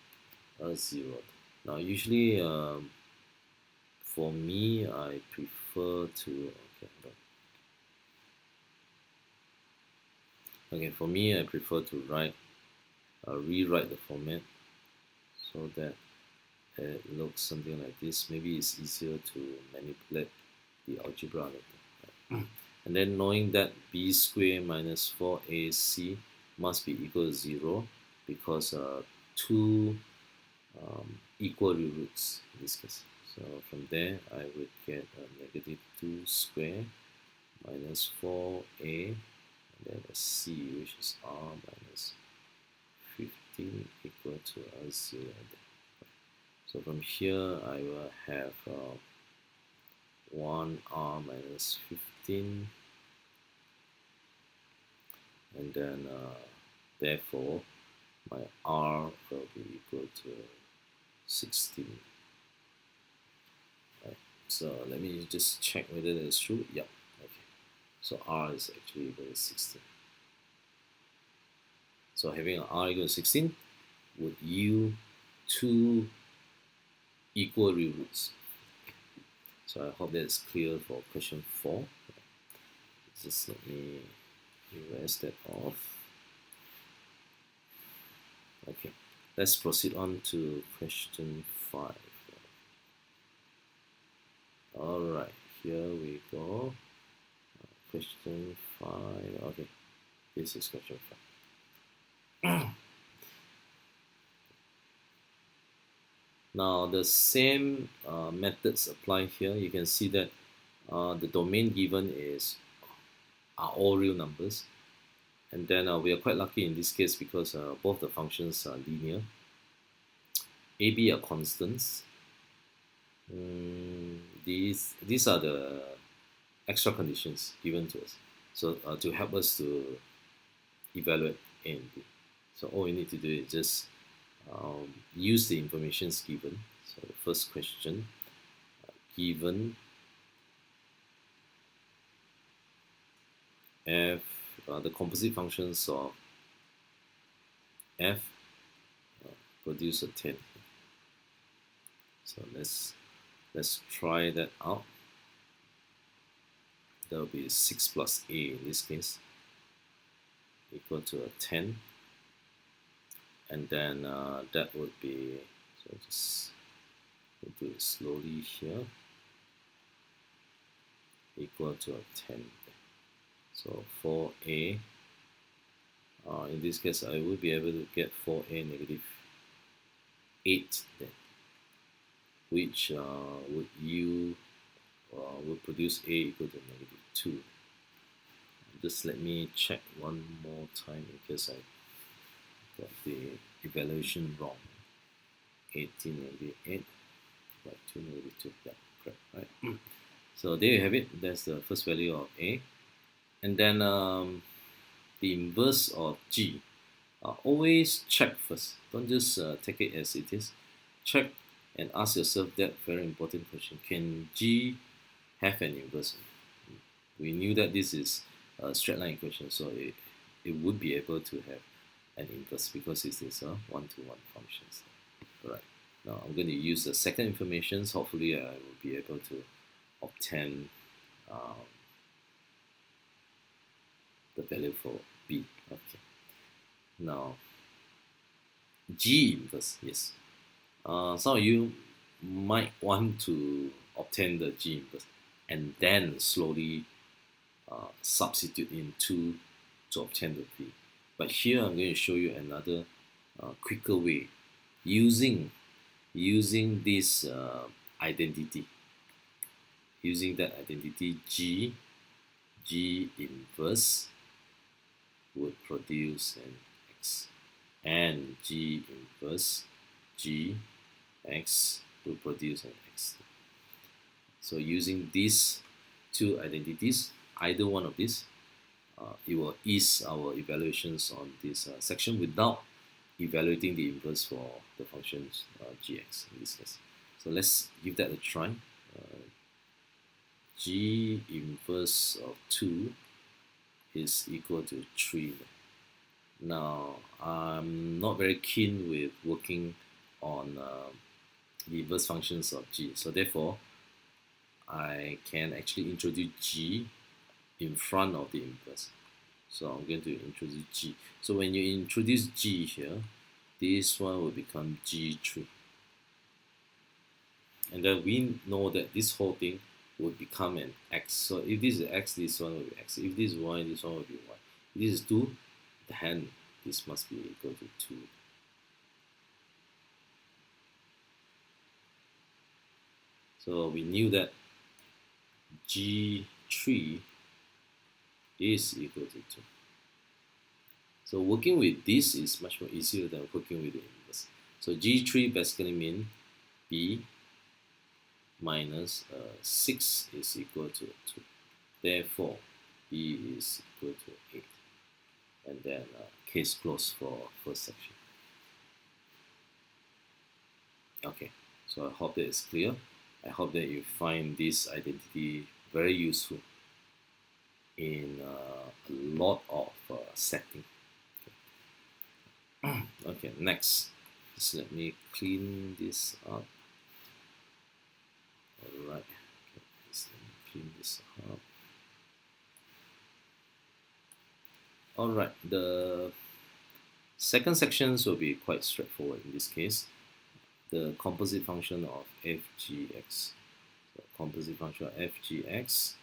Speaker 1: 0. Now usually for me, I prefer to for me I prefer to rewrite the format so that it looks something like this. Maybe it's easier to manipulate the algebra later. And then knowing that b squared minus 4ac must be equal to 0 because two equal roots in this case. So from there, I would get -2 squared minus 4a, and then a c, which is r minus 15 equal to 0. So from here, I will have 1r minus 15, and then therefore my r will be equal to 16. Right. So let me just check whether that is true. Yeah. Okay. So r is actually equal to 16. So having an r equal to 16 would yield two equal real roots. So I hope that's clear for question 4. Just let me erase that off. Okay. let's proceed on to question 5. All right, here we go. Question 5. Okay, this is question 5. Now the same methods apply here. You can see that the domain given are all real numbers, and then we are quite lucky in this case because both the functions are linear. A, B are constants. These are the extra conditions given to us, so to help us to evaluate A and B. So all we need to do is just use the information given. So the first question, given f, the composite functions of f produce a 10. So let's try that out. That will be 6 plus a in this case, equal to a 10. And then that would be, so just do it slowly here, equal to a 10. So 4a, in this case I will be able to get 4a negative 8 then, which would produce a equal to negative 2. Just let me check one more time in case I got the evaluation wrong. 18 negative 8 by 2 negative 2. Yeah, correct, right? So there you have it. That's the first value of a. And then the inverse of g. Always check first. Don't just take it as it is. Check and ask yourself that very important question. Can g have an inverse? We knew that this is a straight line equation, so it would be able to have an inverse because it is a one-to-one functions. Alright, now I'm going to use the second information. Hopefully I will be able to obtain the value for b. Okay, now g inverse, yes. Some of you might want to obtain the g inverse and then slowly substitute in 2 to obtain the v. But here I'm going to show you another quicker way using this identity. Using that identity, g inverse would produce an x, and g inverse g x will produce an x. So using these two identities, either one of these, it will ease our evaluations on this section without evaluating the inverse for the functions gx in this case. So let's give that a try. G inverse of 2 is equal to 3. Now I'm not very keen with working on the inverse functions of g, so therefore I can actually introduce g in front of the inverse. So I'm going to introduce g. So when you introduce g here, this one will become g3. And then we know that this whole thing would become an x. So if this is x, this one will be x. If this is y, this one will be y. If this is 2, then this must be equal to 2. So we knew that g3 is equal to 2. So working with this is much more easier than working with the inverse. So g3 basically means b minus 6 is equal to 2. Therefore, b is equal to 8. And then case closed for first section. Okay, so I hope that is clear. I hope that you find this identity very useful in a lot of setting. Okay. Okay, next, just let me clean this up. Alright, okay, just let me clean this up. Alright, the Second sections will be quite straightforward in this case. The composite function of f g x. So composite function of f g x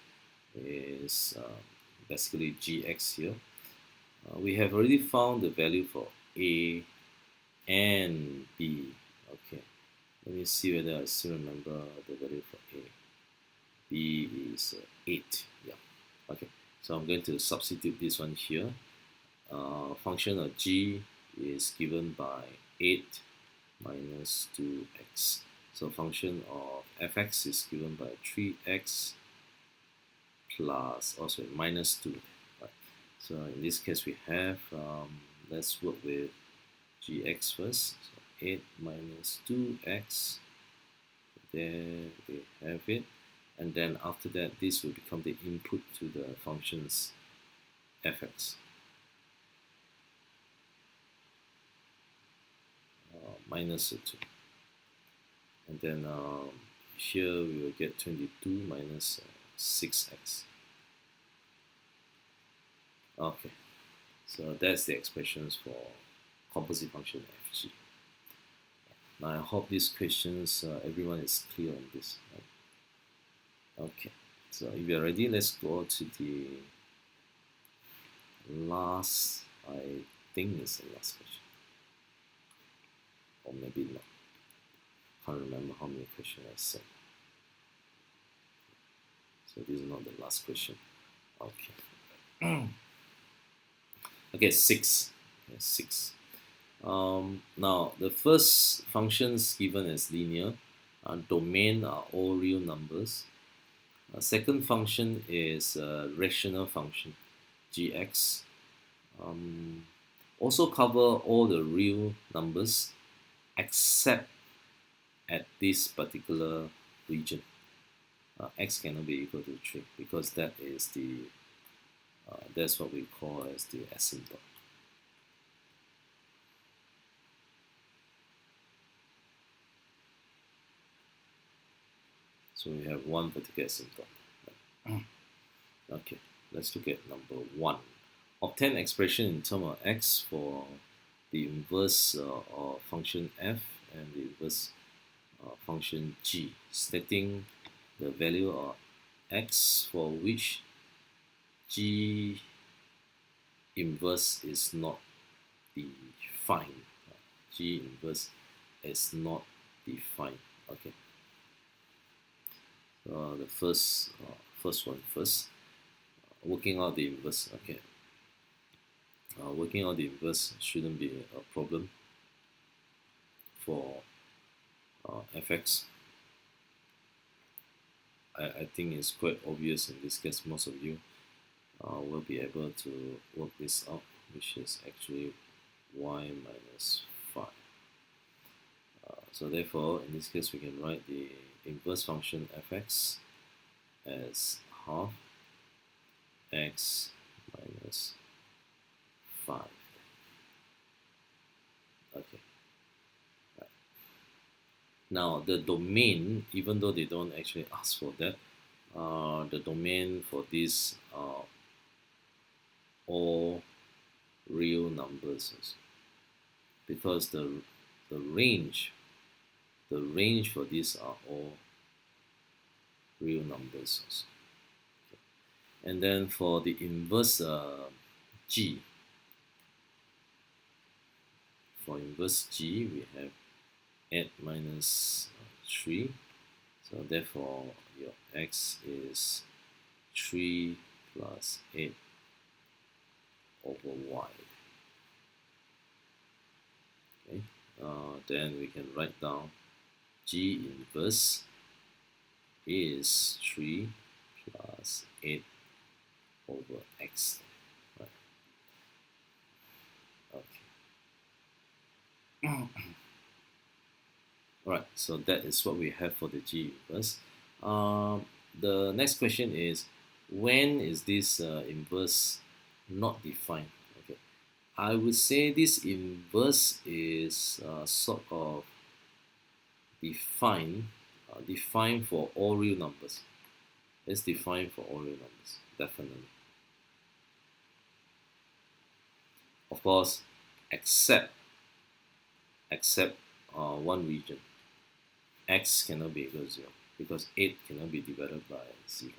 Speaker 1: is basically gx here. We have already found the value for a and b. Okay, let me see whether I still remember the value for a. B is 8. Yeah. Okay, so I'm going to substitute this one here. Function of g is given by 8 minus 2x. So function of fx is given by 3x plus, also minus 2. Right. So in this case we have, let's work with gx first. So 8 minus 2x, there we have it. And then after that, this will become the input to the functions fx. Minus 2. And then here we will get 22 minus 6x. Okay, so that's the expressions for composite function fg. Now I hope these questions, everyone is clear on this. Right? Okay, so if you're ready, let's go to the last, I think it's the last question. Or maybe not. Can't remember how many questions I said. So this is not the last question. Okay. Okay, 6. Okay, 6. Now the first functions given as linear, domain are all real numbers. Second function is a rational function, gx. Also cover all the real numbers except at this particular region. X cannot be equal to 3 because that is the that's what we call as the asymptote. So we have one particular asymptote. Okay, let's look at number 1. Obtain expression in terms of x for the inverse of function f and the inverse function g, stating the value of x for which g inverse is not defined. G inverse is not defined. Okay. So the first one first. Working out the inverse. Okay. Working out the inverse shouldn't be a problem for fx. I think it's quite obvious in this case. Most of you will be able to work this out, which is actually y minus 5. So therefore, in this case, we can write the inverse function fx as half x minus 5. Okay. Right. Now the domain, even though they don't actually ask for that, the domain for these are all real numbers also. Because the range for these are all real numbers also. Okay. And then for the inverse g, for inverse g we have 8 minus 3, so therefore your x is 3 plus 8 over y. Okay, then we can write down g inverse is 3 plus 8 over x. Right. Okay. Alright, so that is what we have for the g inverse. The next question is, when is this inverse not defined? Okay, I would say this inverse is sort of defined for all real numbers. It's defined for all real numbers, definitely. Of course, except one region. X cannot be equal to 0 because 8 cannot be divided by 0.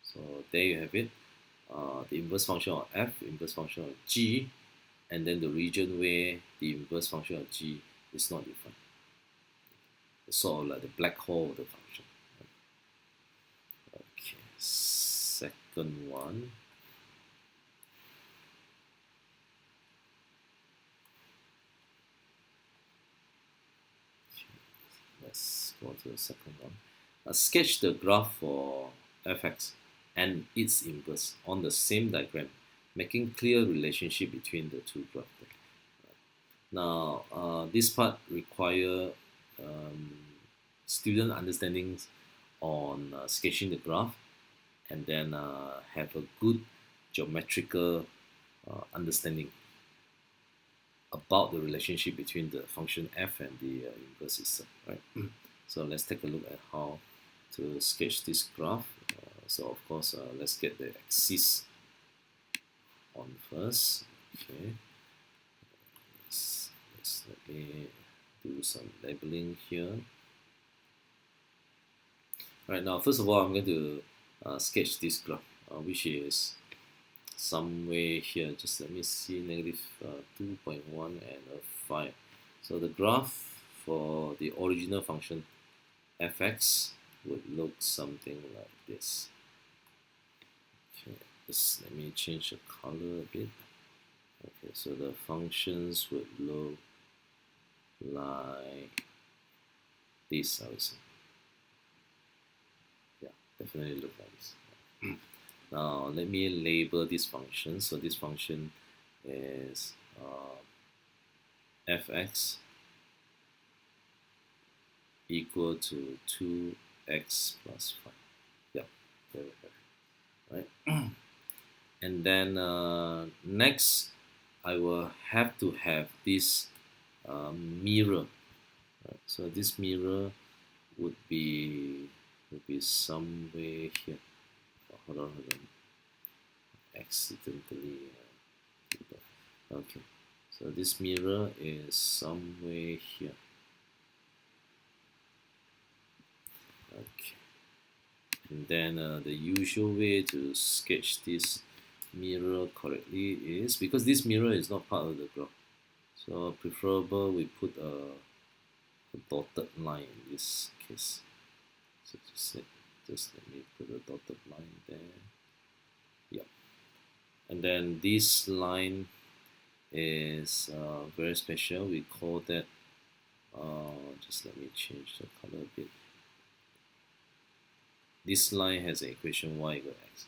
Speaker 1: So there you have it. The inverse function of f, inverse function of g, and then the region where the inverse function of g is not defined. It's sort of like the black hole of the function. Okay, second one. Let's go to the second one. Sketch the graph for fx and its inverse on the same diagram, making clear relationship between the two graphs. Now, this part require student understandings on sketching the graph, and then have a good geometrical understanding about the relationship between the function f and the inverse itself, right? So let's take a look at how to sketch this graph. So of course, let's get the axis on first. Okay, let me do some labeling here. Right now, first of all, I'm going to sketch this graph, which is somewhere here. Just let me see, negative 2.1 and a 5. So the graph for the original function fx would look something like this. Okay, just let me change the color a bit. Okay, so the functions would look like this, I would say. Yeah, definitely look like this. Now let me label this function. So this function is fx equal to 2x plus 5. Yeah, there we go. Right. And then next, I will have to have this mirror. Right? So this mirror would be somewhere here. Oh, hold on. Accidentally. Okay. So this mirror is somewhere here. Okay. And then the usual way to sketch this mirror correctly is, because this mirror is not part of the graph, so preferable we put a dotted line in this case. So just let me put a dotted line there. Yeah. And then this line is very special. We call that, just let me change the color a bit. This line has an equation y equal x.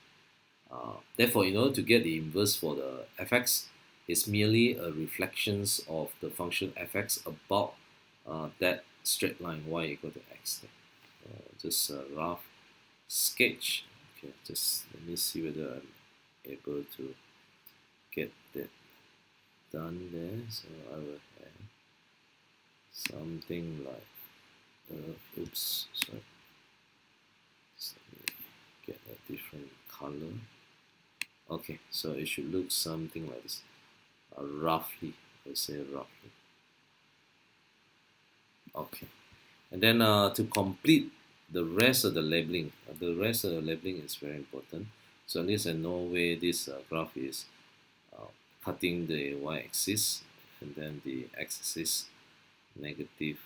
Speaker 1: Therefore, in order to get the inverse for the fx, it's merely a reflections of the function fx about that straight line y equal to x. Just a rough sketch. Okay, just let me see whether I'm able to get that done there. So I will have something like, oops, sorry. Just let me get a different color. Okay, so it should look something like this. Roughly, let's say roughly. Okay, and then to complete the rest of the labeling, is very important. So at least I know where this graph is cutting the y-axis, and then the x-axis negative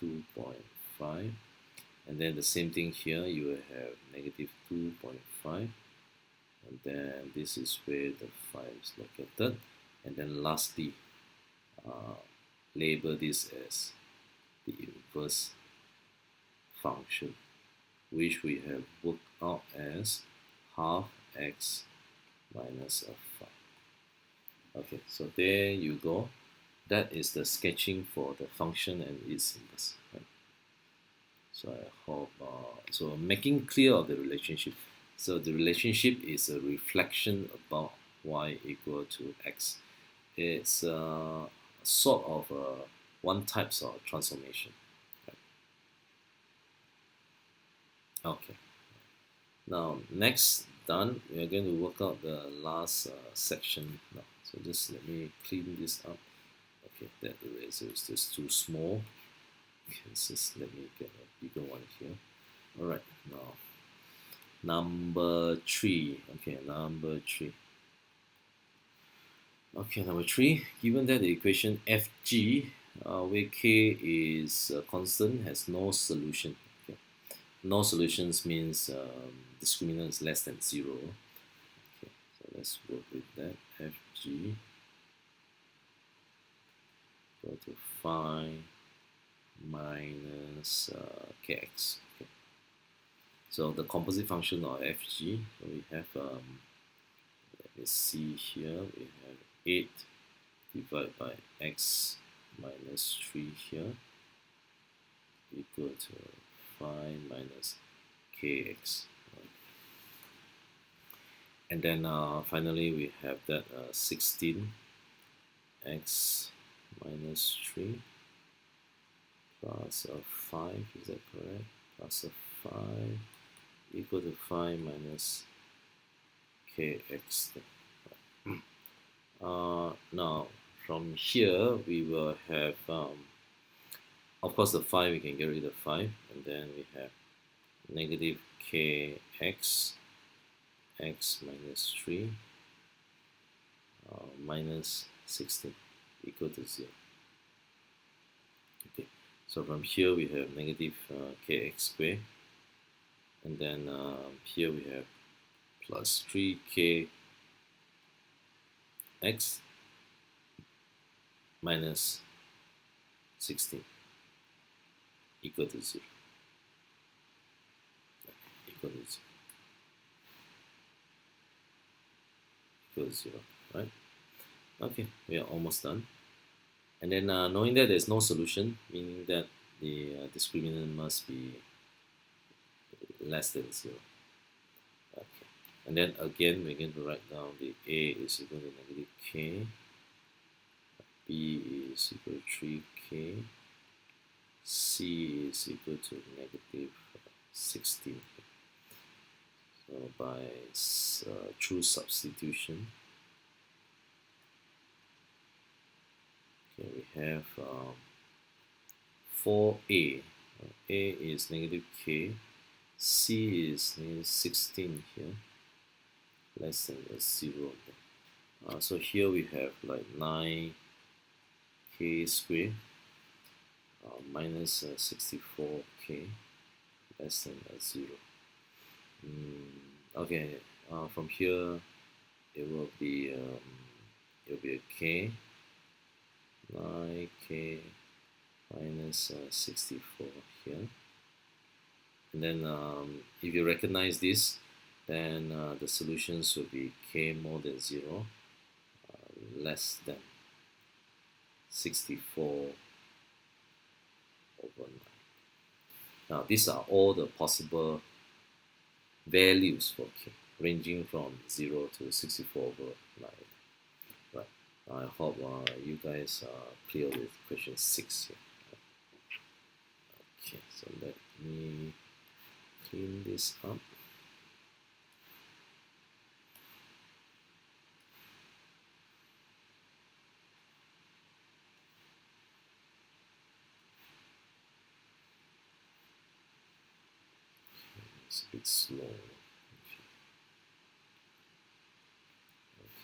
Speaker 1: 2.5, and then the same thing here, you will have negative 2.5, and then this is where the 5 is located, and then lastly label this as the inverse function, which we have worked out as half x minus a 5. Okay, so there you go. That is the sketching for the function and its inverse. Right? So I hope, so making clear of the relationship. So the relationship is a reflection about y equal to x. It's sort of one types of transformation. Right? Okay. Now next, done. We are going to work out the last section now. So just let me clean this up. Okay, that eraser is just too small. Okay, just let me get a bigger one here. All right, now number 3. Okay, number 3. Okay, number 3. Given that the equation FG, where k is constant, has no solution. Okay, no solutions means discriminant is less than 0. Okay, so let's work with that. FG equal to phi minus kx. Okay. So the composite function of FG, so we have let me see here, we have 8 divided by x minus 3 here equal to phi minus kx. And then finally we have that 16 x minus 3 plus a 5, is that correct? Plus a 5 equal to phi minus kx. Now from here we will have of course the 5 we can get rid of 5, and then we have negative kx x minus 3 minus 16 equal to 0. Okay, so from here we have negative kx squared, and then here we have plus 3k x minus 16 equal to 0. Equal to 0. Equal to 0, right? Okay, we are almost done. And then knowing that there's no solution, meaning that the discriminant must be less than 0. Okay. And then again, we're going to write down the A is equal to negative k, B is equal to 3k, C is equal to negative 16. So by through substitution, okay, we have 4a. A is negative k, C is negative 16 here, less than 0. So here we have like 9k squared minus 64k less than 0. Okay, from here it will be a k, 9k minus 64 here, and then if you recognize this, then the solutions will be k more than 0, less than 64 over 9. Now these are all the possible values for k, ranging from 0 to 64 over 9. Right. I hope you guys are clear with question 6 here. Okay, so let me clean this up. It's a bit slow.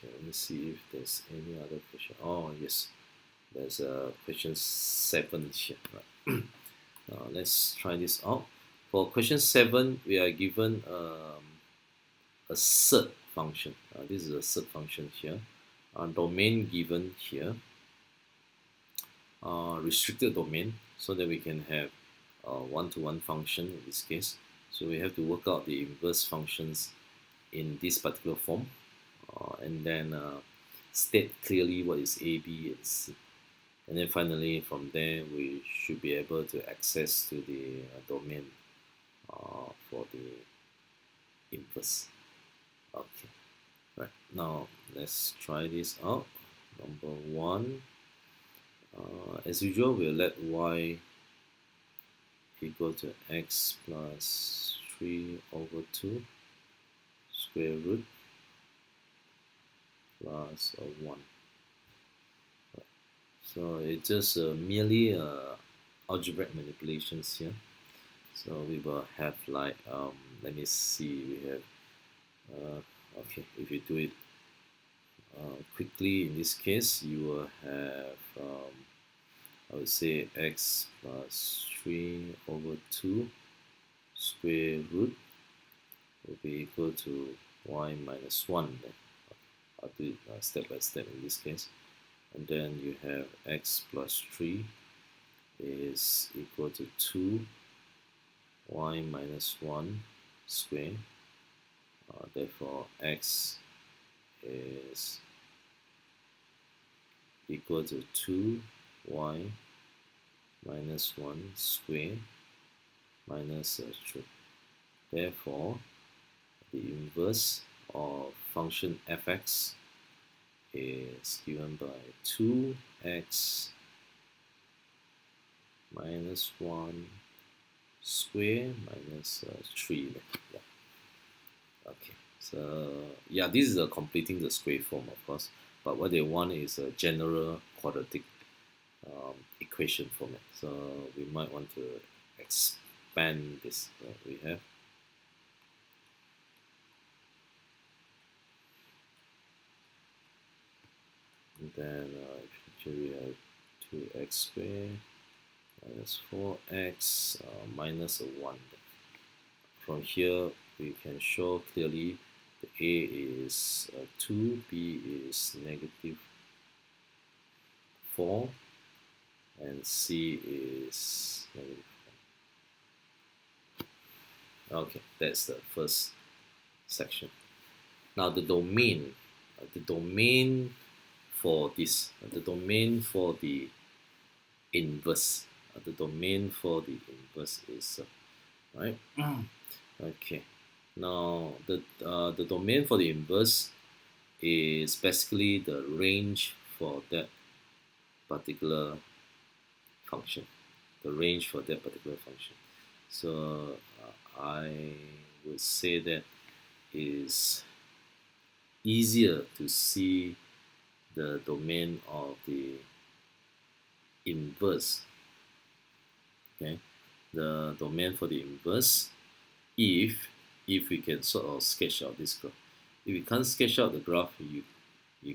Speaker 1: Okay, let me see if there's any other question. Oh yes, there's a question 7 here. Right. Let's try this out. For question 7, we are given a surd function. This is a surd function here. Domain given here. Restricted domain, so that we can have one-to-one function in this case. So we have to work out the inverse functions in this particular form, and then state clearly what is A, B, and C. And then finally, from there, we should be able to access to the domain for the inverse. Okay, right. Now let's try this out. Number 1. As usual, we'll let y equal to x plus 3 over 2 square root plus 1. So it's just merely algebraic manipulations here. So we will have like, let me see, we have, okay, if you do it quickly in this case, you will have, I would say x plus 3 over 2 square root will be equal to y minus 1. Then I'll do it step by step in this case. And then you have x plus 3 is equal to 2 y minus 1 square. Therefore, x is equal to 2y minus 1 square minus 3. Therefore, the inverse of function fx is given by 2x minus 1 square minus 3. Yeah. Okay, so yeah, this is completing the square form, of course, but what they want is a general quadratic equation format. So we might want to expand this. We have and then we have 2x squared minus 4x minus 1. From here, we can show clearly the A is 2, B is negative 4, and C is negative 4. Okay, that's the first section. Now the domain for this, the domain for the inverse, is right. Okay. Now the domain for the inverse is basically the range for that particular function. So I would say that is easier to see the domain of the inverse. Okay, the domain for the inverse, if we can sort of sketch out this graph. If you can't sketch out the graph, you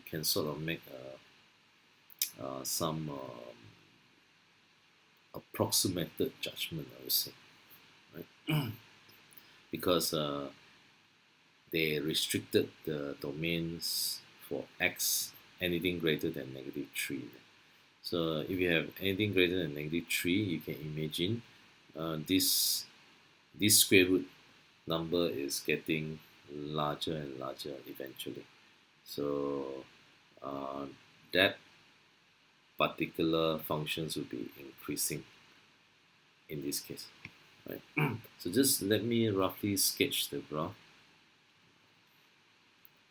Speaker 1: can sort of make some approximated judgment, I would say, right? Because they restricted the domains for x anything greater than negative 3. So if you have anything greater than negative 3, you can imagine this square root number is getting larger and larger eventually. So that particular functions will be increasing in this case, right? So just let me roughly sketch the graph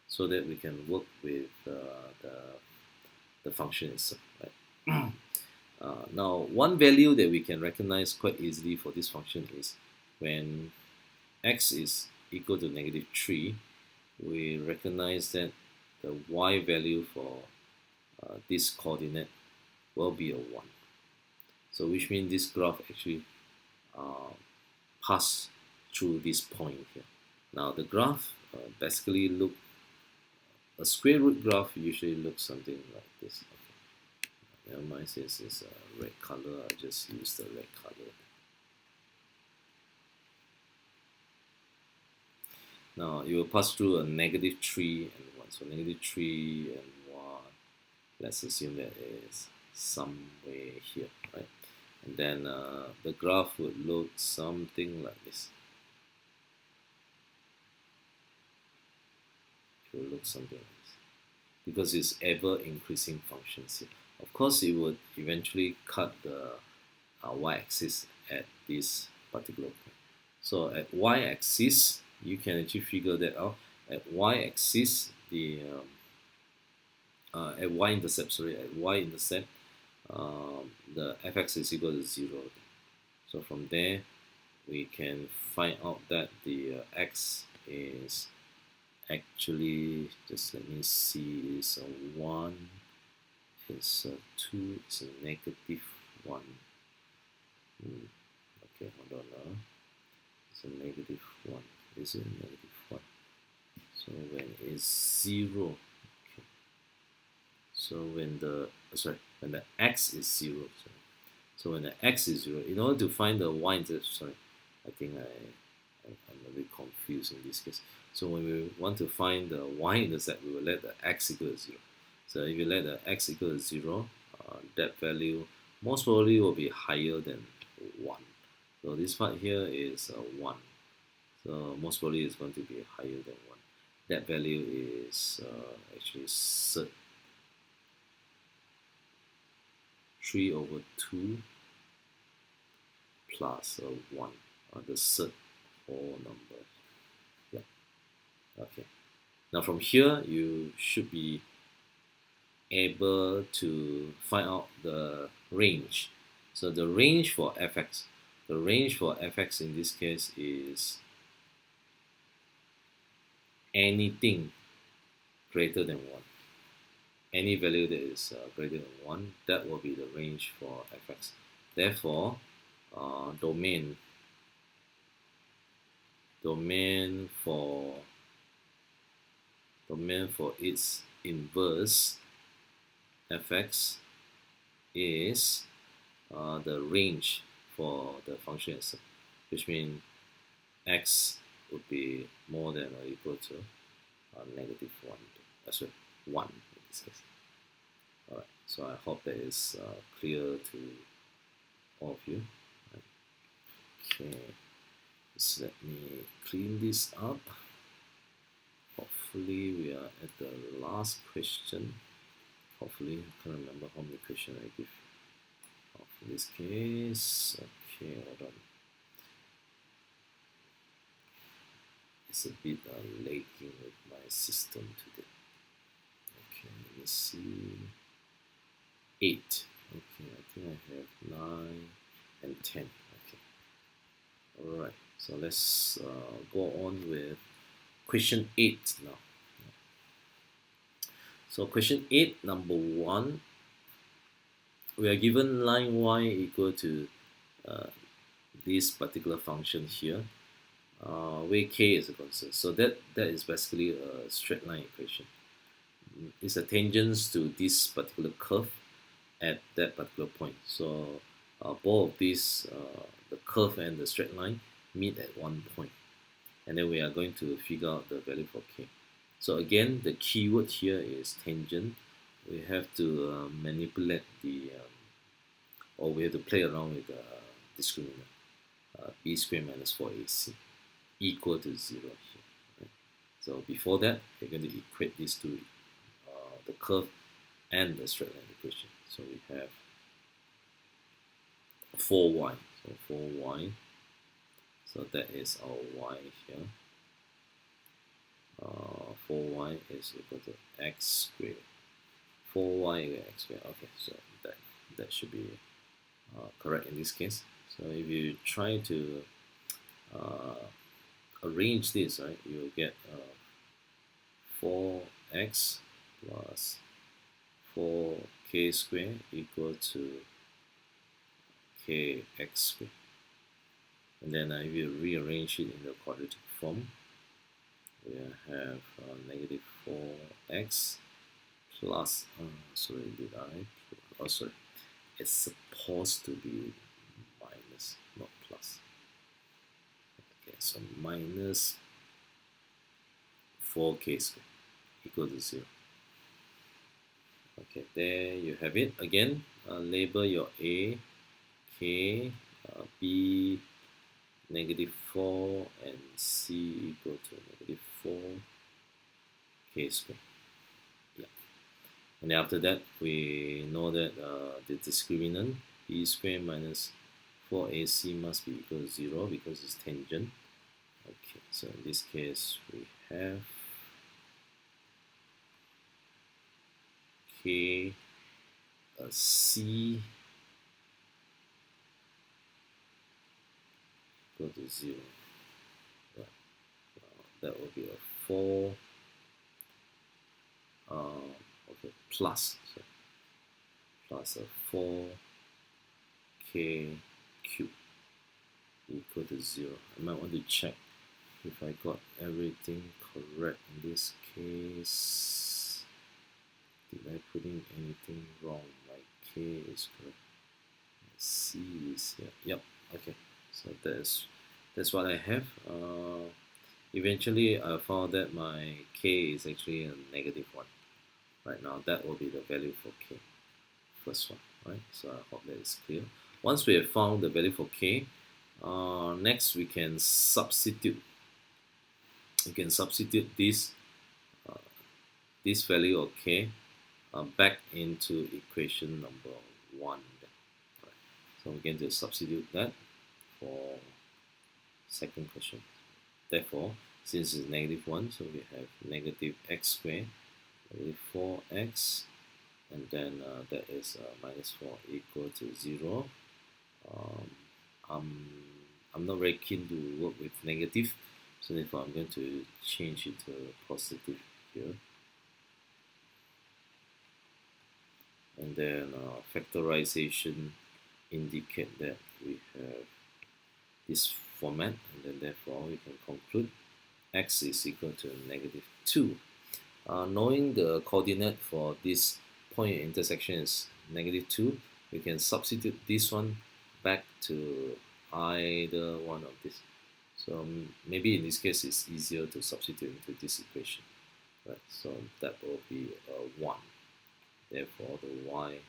Speaker 1: so that we can work with the function itself, right? Now, one value that we can recognize quite easily for this function is when x is equal to negative 3, we recognize that the y value for this coordinate will be a 1. So which means this graph actually pass through this point here. Now the graph basically a square root graph usually looks something like this. Okay. Never mind, since it's a red color, I'll just use the red color. Now it will pass through a negative 3 and 1. So negative 3 and 1, let's assume that is somewhere here, right? And then the graph would look something like this. It will look something like this. Because it's ever increasing functions here. Of course, it would eventually cut the y-axis at this particular point. So at y-axis, you can actually figure that out. At y-axis, at y-intercept, the fx is equal to 0. So from there, we can find out that the x is actually, just let me see, is a 1, is a 2, is a negative 1. Okay, hold on. It's a negative 1. Is it a negative 1? So when it's 0, okay. So when the when the x is 0, sorry. So when the x is 0, in order to find the y intercept, sorry, I think I'm a bit confused in this case. So when we want to find the y-intercept, we will let the x equal to 0. So if you let the x equal to 0, that value most probably will be higher than 1. So this part here is 1. So most probably it's going to be higher than 1. That value is actually 3 over 2 plus 1, the third whole number. Yeah. Okay. Now from here, you should be able to find out the range. So the range for fx, in this case is anything greater than 1. Any value that is greater than 1, that will be the range for fx. Therefore, domain for its inverse fx is the range for the function itself, which means x would be more than or equal to negative 1. Sorry, 1 in this case. Alright, so I hope that is clear to all of you. Okay, just let me clean this up. Hopefully we are at the last question. Hopefully, I can't remember how many questions I give. In this case, okay, hold on. It's a bit lagging with my system today. Okay, let me see. 8. Okay, I think I have 9 and 10. Okay. Alright, so let's go on with question 8 now. So question 8, number 1. We are given line y equal to this particular function here, where k is a constant. So that is basically a straight line equation. It's a tangent to this particular curve at that particular point. So both of these, the curve and the straight line, meet at one point. And then we are going to figure out the value for k. So again, the keyword here is tangent. We have to manipulate or we have to play around with the discriminant. B squared minus 4ac equal to 0 here. Right? So before that, we're going to equate these two, the curve and the straight line equation. So we have 4y. So 4y. So that is our y here. 4y is equal to x squared. 4y equal to x squared. Okay, so that should be correct in this case. So if you try to arrange this, right, you will get 4x plus 4k squared equal to kx squared. And then if you rearrange it in the quadratic form, we have negative 4x plus, sorry, did I? Oh, sorry, it's supposed to be minus, not plus. Okay, so minus 4k squared equal to 0. Okay, there you have it. Again, label your A, K, B, negative 4, and C equal to negative 4 k squared. Yeah. And then after that, we know that the discriminant B squared minus 4ac must be equal to 0 because it's tangent. Okay, so in this case, we have K, C equal to 0. Right. That will be a 4 okay, plus, so plus a 4k cube equal to 0. I might want to check if I got everything correct in this case. Did I put in anything wrong? Like k is correct. C is here. Yep. Okay. So that's what I have. Eventually, I found that my k is actually a -1. Right now, that will be the value for k. First one, right? So I hope that is clear. Once we have found the value for k, next we can substitute. We can substitute uh, this value of k back into equation number 1. Right. So we're going to substitute that for second question. Therefore, since it's -1, so we have negative x squared, negative 4x, and then that is -4 equal to 0. Um, I'm not very keen to work with negative, so therefore I'm going to change it to positive here. And then factorization indicate that we have this format, and then therefore we can conclude x is equal to -2. Knowing the coordinate for this point intersection is -2, we can substitute this one back to either one of this. So maybe in this case it's easier to substitute into this equation, right? So that will be 1. Therefore, the y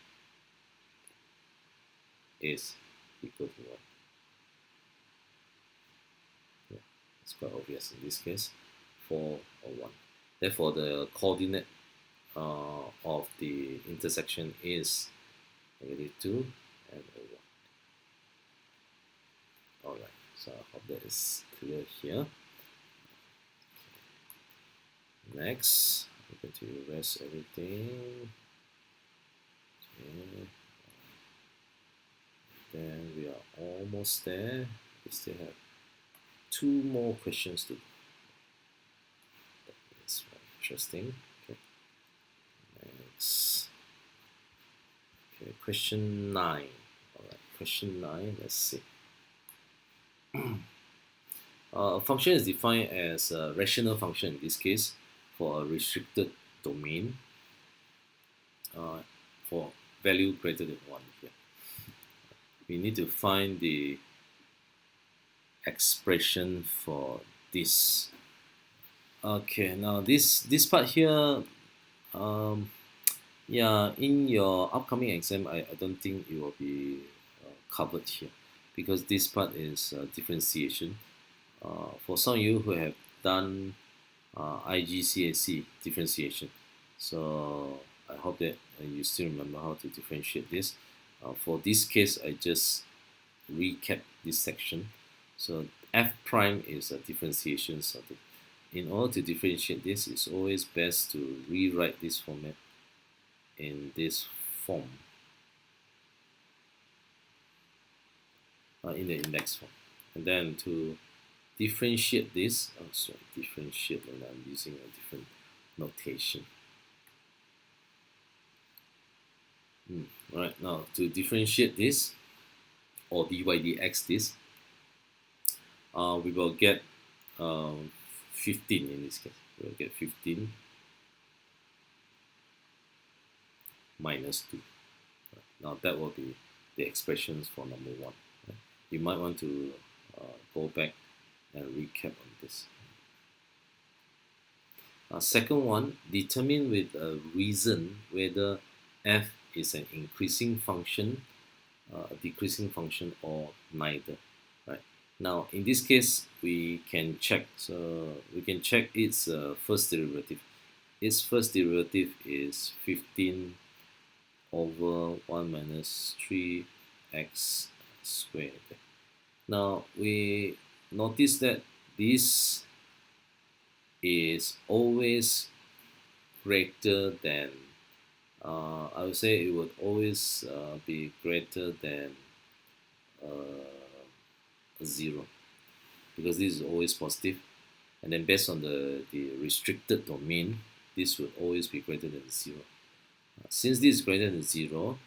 Speaker 1: is equal to 1. Yeah, it's quite obvious in this case, 4 or 1. Therefore, the coordinate of the intersection is -2 and a 1. Alright, so I hope that is clear here. Next, I'm going to erase everything. Okay. Then we are almost there. We still have 2 more questions to do. That is very interesting. Okay. Next. Okay, question 9. Alright, question 9, let's see. A function is defined as a rational function in this case for a restricted domain for value greater than 1 here. We need to find the expression for this. Okay, now this part here, yeah, in your upcoming exam, I don't think it will be covered here because this part is differentiation. For some of you who have done IGCSE differentiation, so I hope that you still remember how to differentiate this. For this case, I just recap this section. So f prime is a differentiation subject. In order to differentiate this, it's always best to rewrite this format in this form, in the index form. And then to differentiate this, differentiate, and I'm using a different notation. Alright, now to differentiate this, or dy dx this, we will get 15 in this case. We will get 15 minus 2. Right. Now that will be the expressions for number 1. Right. You might want to go back and recap on this. Second one, determine with a reason whether f is an increasing function, a decreasing function, or neither. Right. Now in this case, we can check. So we can check its first derivative. Its first derivative is 15 over 1 minus 3x squared. Now we notice that this is always greater than, I would say it would always be greater than 0, because this is always positive. And then based on the restricted domain, this would always be greater than 0. Since this is greater than 0,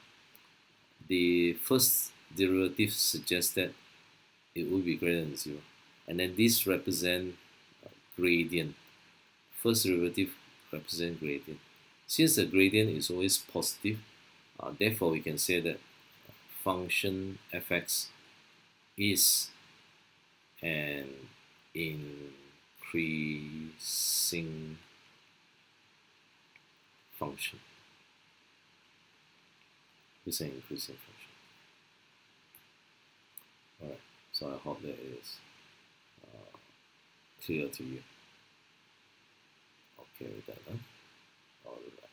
Speaker 1: the first derivative suggests that it will be greater than 0. And then this represents gradient. First derivative represents gradient. Since the gradient is always positive, therefore we can say that function fx is an increasing function. It's an increasing function. Alright, so I hope that is clear to you. Okay with that, huh? All right.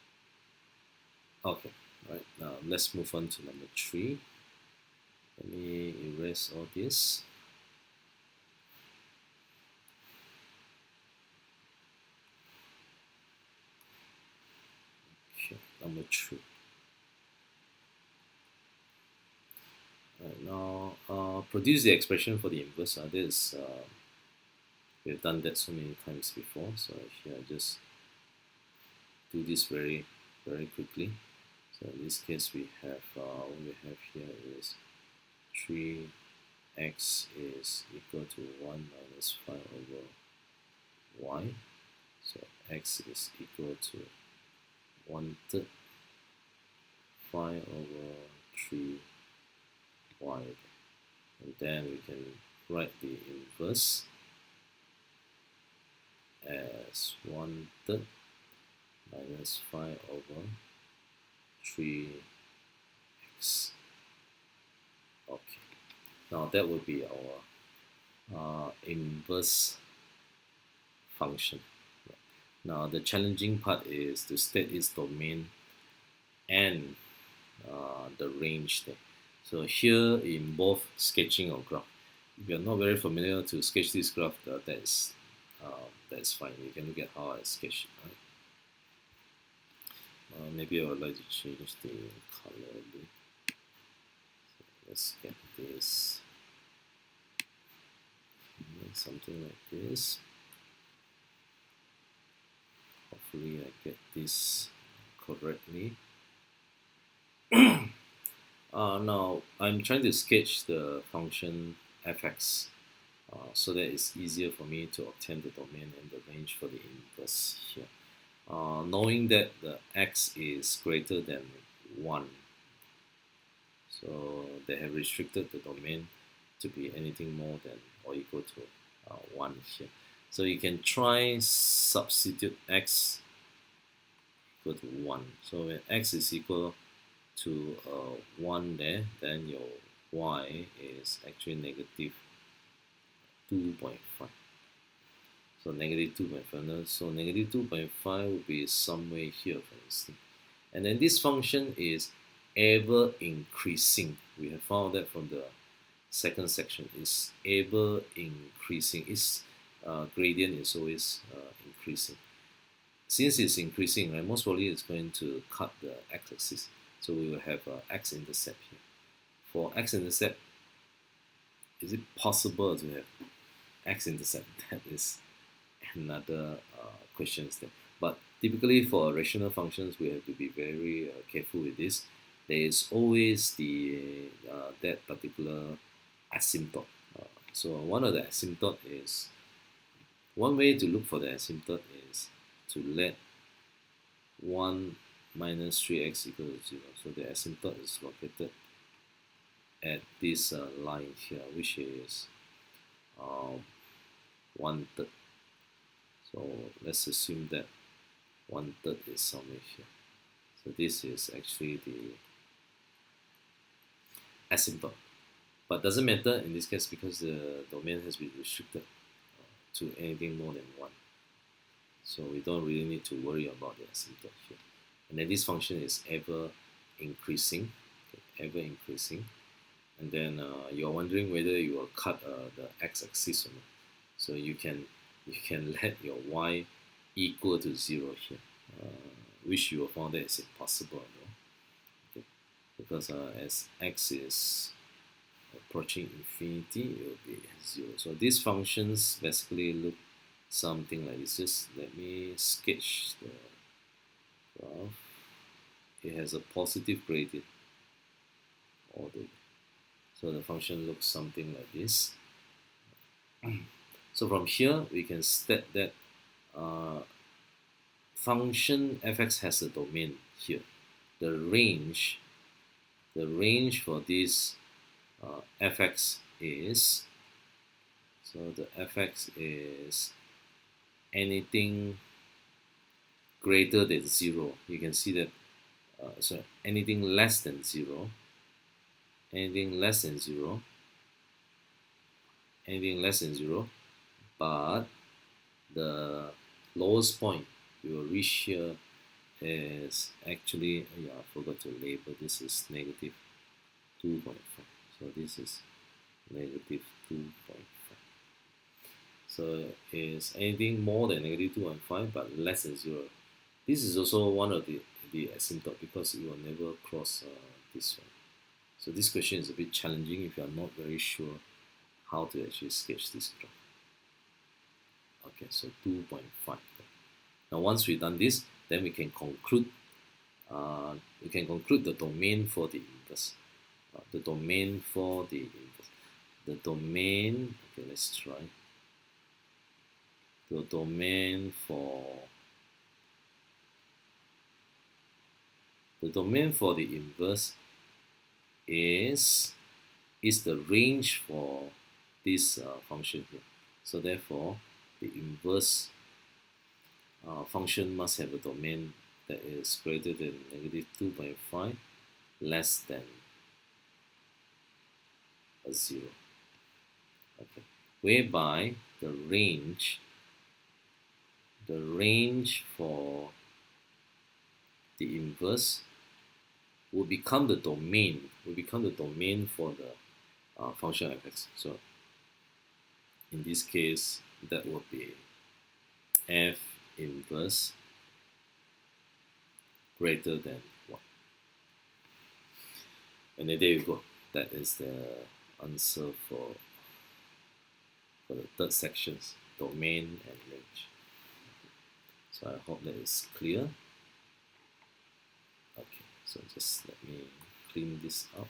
Speaker 1: Okay, right, now let's move on to number 3. Let me erase all this. Okay, number 3. Right, now produce the expression for the inverse. We've done that so many times before, so here I just do this very quickly. So in this case we have what we have here is 3x is equal to 1 minus 5 over y. So x is equal to 1/3 5 over 3y. And then we can write the inverse as 1/3 minus 5 over 3x. Okay, now that would be our inverse function. Now the challenging part is to state its domain and the range there. So here in both sketching or graph, if you're not very familiar to sketch this graph, that's fine. You can look at how I sketch it. Right? Maybe I would like to change the color a bit. So let's get this something like this. Hopefully I get this correctly. Now I'm trying to sketch the function fx so that it's easier for me to obtain the domain and the range for the inverse here. Knowing that the x is greater than 1, so they have restricted the domain to be anything more than or equal to 1 here. So you can try substitute x equal to 1. So when x is equal to 1 there, then your y is actually negative 2.5. So negative 2.5. So negative 2.5 would be somewhere here, for instance. And then this function is ever increasing. We have found that from the second section. Is ever increasing. Its gradient is always increasing. Since it's increasing, right, most probably it's going to cut the x-axis. So we will have x-intercept here. For x-intercept, is it possible to have x-intercept? That is another question there. But typically for rational functions, we have to be very careful with this. There is always the that particular asymptote. So one of the asymptote is, one way to look for the asymptote is to let 1 minus 3x equal to 0. So the asymptote is located at this line here, which is 1/3. So let's assume that 1/3 is somewhere here. So this is actually the asymptote. But doesn't matter in this case because the domain has been restricted to anything more than 1. So we don't really need to worry about the asymptote here. And then this function is ever increasing, okay, ever increasing. And then you're wondering whether you will cut the x-axis or not. So you can let your y equal to 0 here, which you will find that is impossible, okay? Because as x is approaching infinity, it will be 0. So these functions basically look something like this. Just let me sketch the graph, it has a positive gradient all the way. So the function looks something like this. So from here, we can state that function fx has a domain here. The range for this fx is, so the fx is anything greater than 0. You can see that, so anything less than 0, anything less than 0, anything less than 0, but the lowest point you will reach here is actually, yeah, I forgot to label, this is negative 2.5. So this is negative 2.5. So is anything more than negative 2.5 but less than 0. This is also one of the asymptote because it will never cross this one. So this question is a bit challenging if you are not very sure how to actually sketch this graph. Okay, so 2.5. Now once we've done this, then we can conclude the domain for the inverse. The domain for the inverse. The domain, okay, let's try. The domain for the inverse is the range for this function here. So therefore, the inverse function must have a domain that is greater than negative 2.5, less than a 0. Okay, whereby the range for the inverse will become the domain for the function fx. So in this case, that will be f inverse greater than 1. And then there you go. That is the answer for the third sections, domain and range. So I hope that is clear. Okay, so just let me clean this up.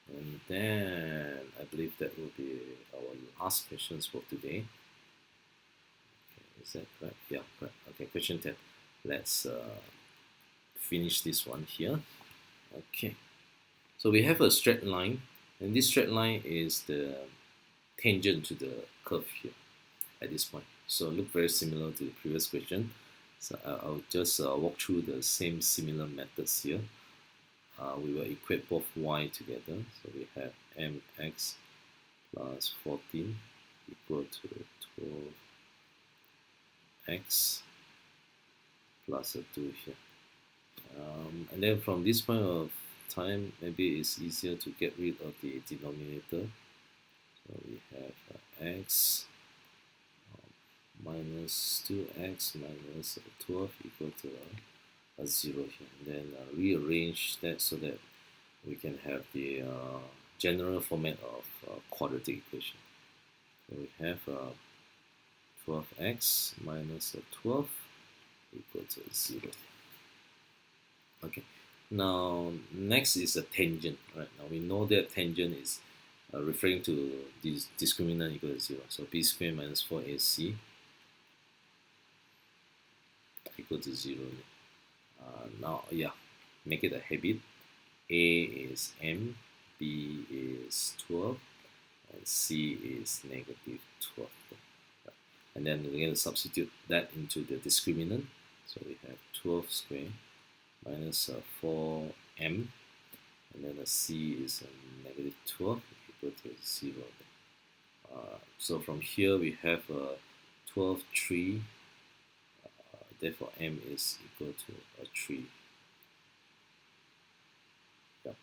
Speaker 1: And then I believe that will be our last questions for today. Okay, is that correct? Yeah, correct. Okay, question 10. Let's finish this one here. Okay, so we have a straight line, and this straight line is the tangent to the curve here at this point. So look very similar to the previous question. So I'll just walk through the same similar methods here. We will equate both y together. So we have mx plus 14 equal to 12x plus a 2 here. And then from this point of time, maybe it's easier to get rid of the denominator. So we have x minus 2x minus 12 equal to a 0 here. And then rearrange that so that we can have the general format of quadratic equation. So we have 12x minus 12 equal to 0. Okay, now next is a tangent. Right, now we know that tangent is referring to this discriminant equal to 0. So b squared minus 4ac equal to 0. Now, yeah, make it a habit. A is m, b is 12, and c is negative 12. Right. And then we're going to substitute that into the discriminant. So we have 12 squared minus 4m, and then the c is negative 12 equal to 0. So from here we have 12, 3, therefore m is equal to a 3. Yeah.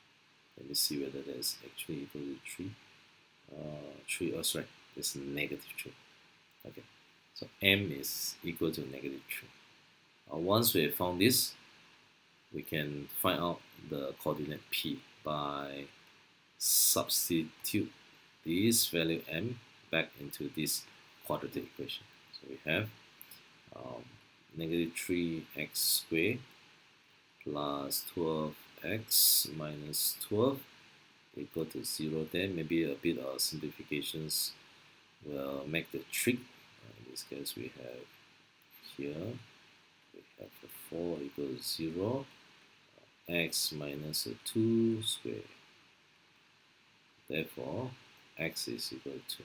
Speaker 1: Let me see whether that is actually equal to 3. 3, oh sorry, it's negative 3. Okay, so m is equal to negative 3. Once we have found this, we can find out the coordinate p by substitute this value m back into this quadratic equation. So we have negative 3x squared plus 12x minus 12 equal to 0. Then maybe a bit of simplifications will make the trick. In this case, we have here, we have the 4 equals 0, x minus 2 squared. Therefore, x is equal to.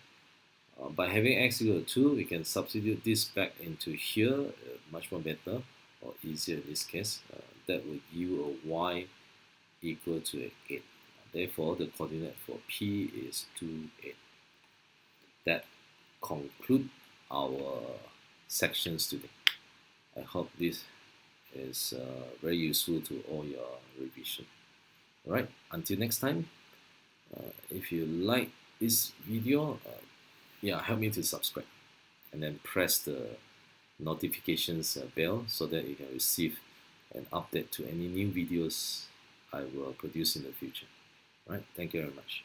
Speaker 1: By having x equal to 2, we can substitute this back into here, much more better or easier in this case. That would yield a y equal to 8. Therefore, the coordinate for P is 2, 8. That concludes our sections today. I hope this is very useful to all your revision. Alright, until next time, if you like this video, help me to subscribe and then press the notifications bell so that you can receive an update to any new videos I will produce in the future. Alright, thank you very much.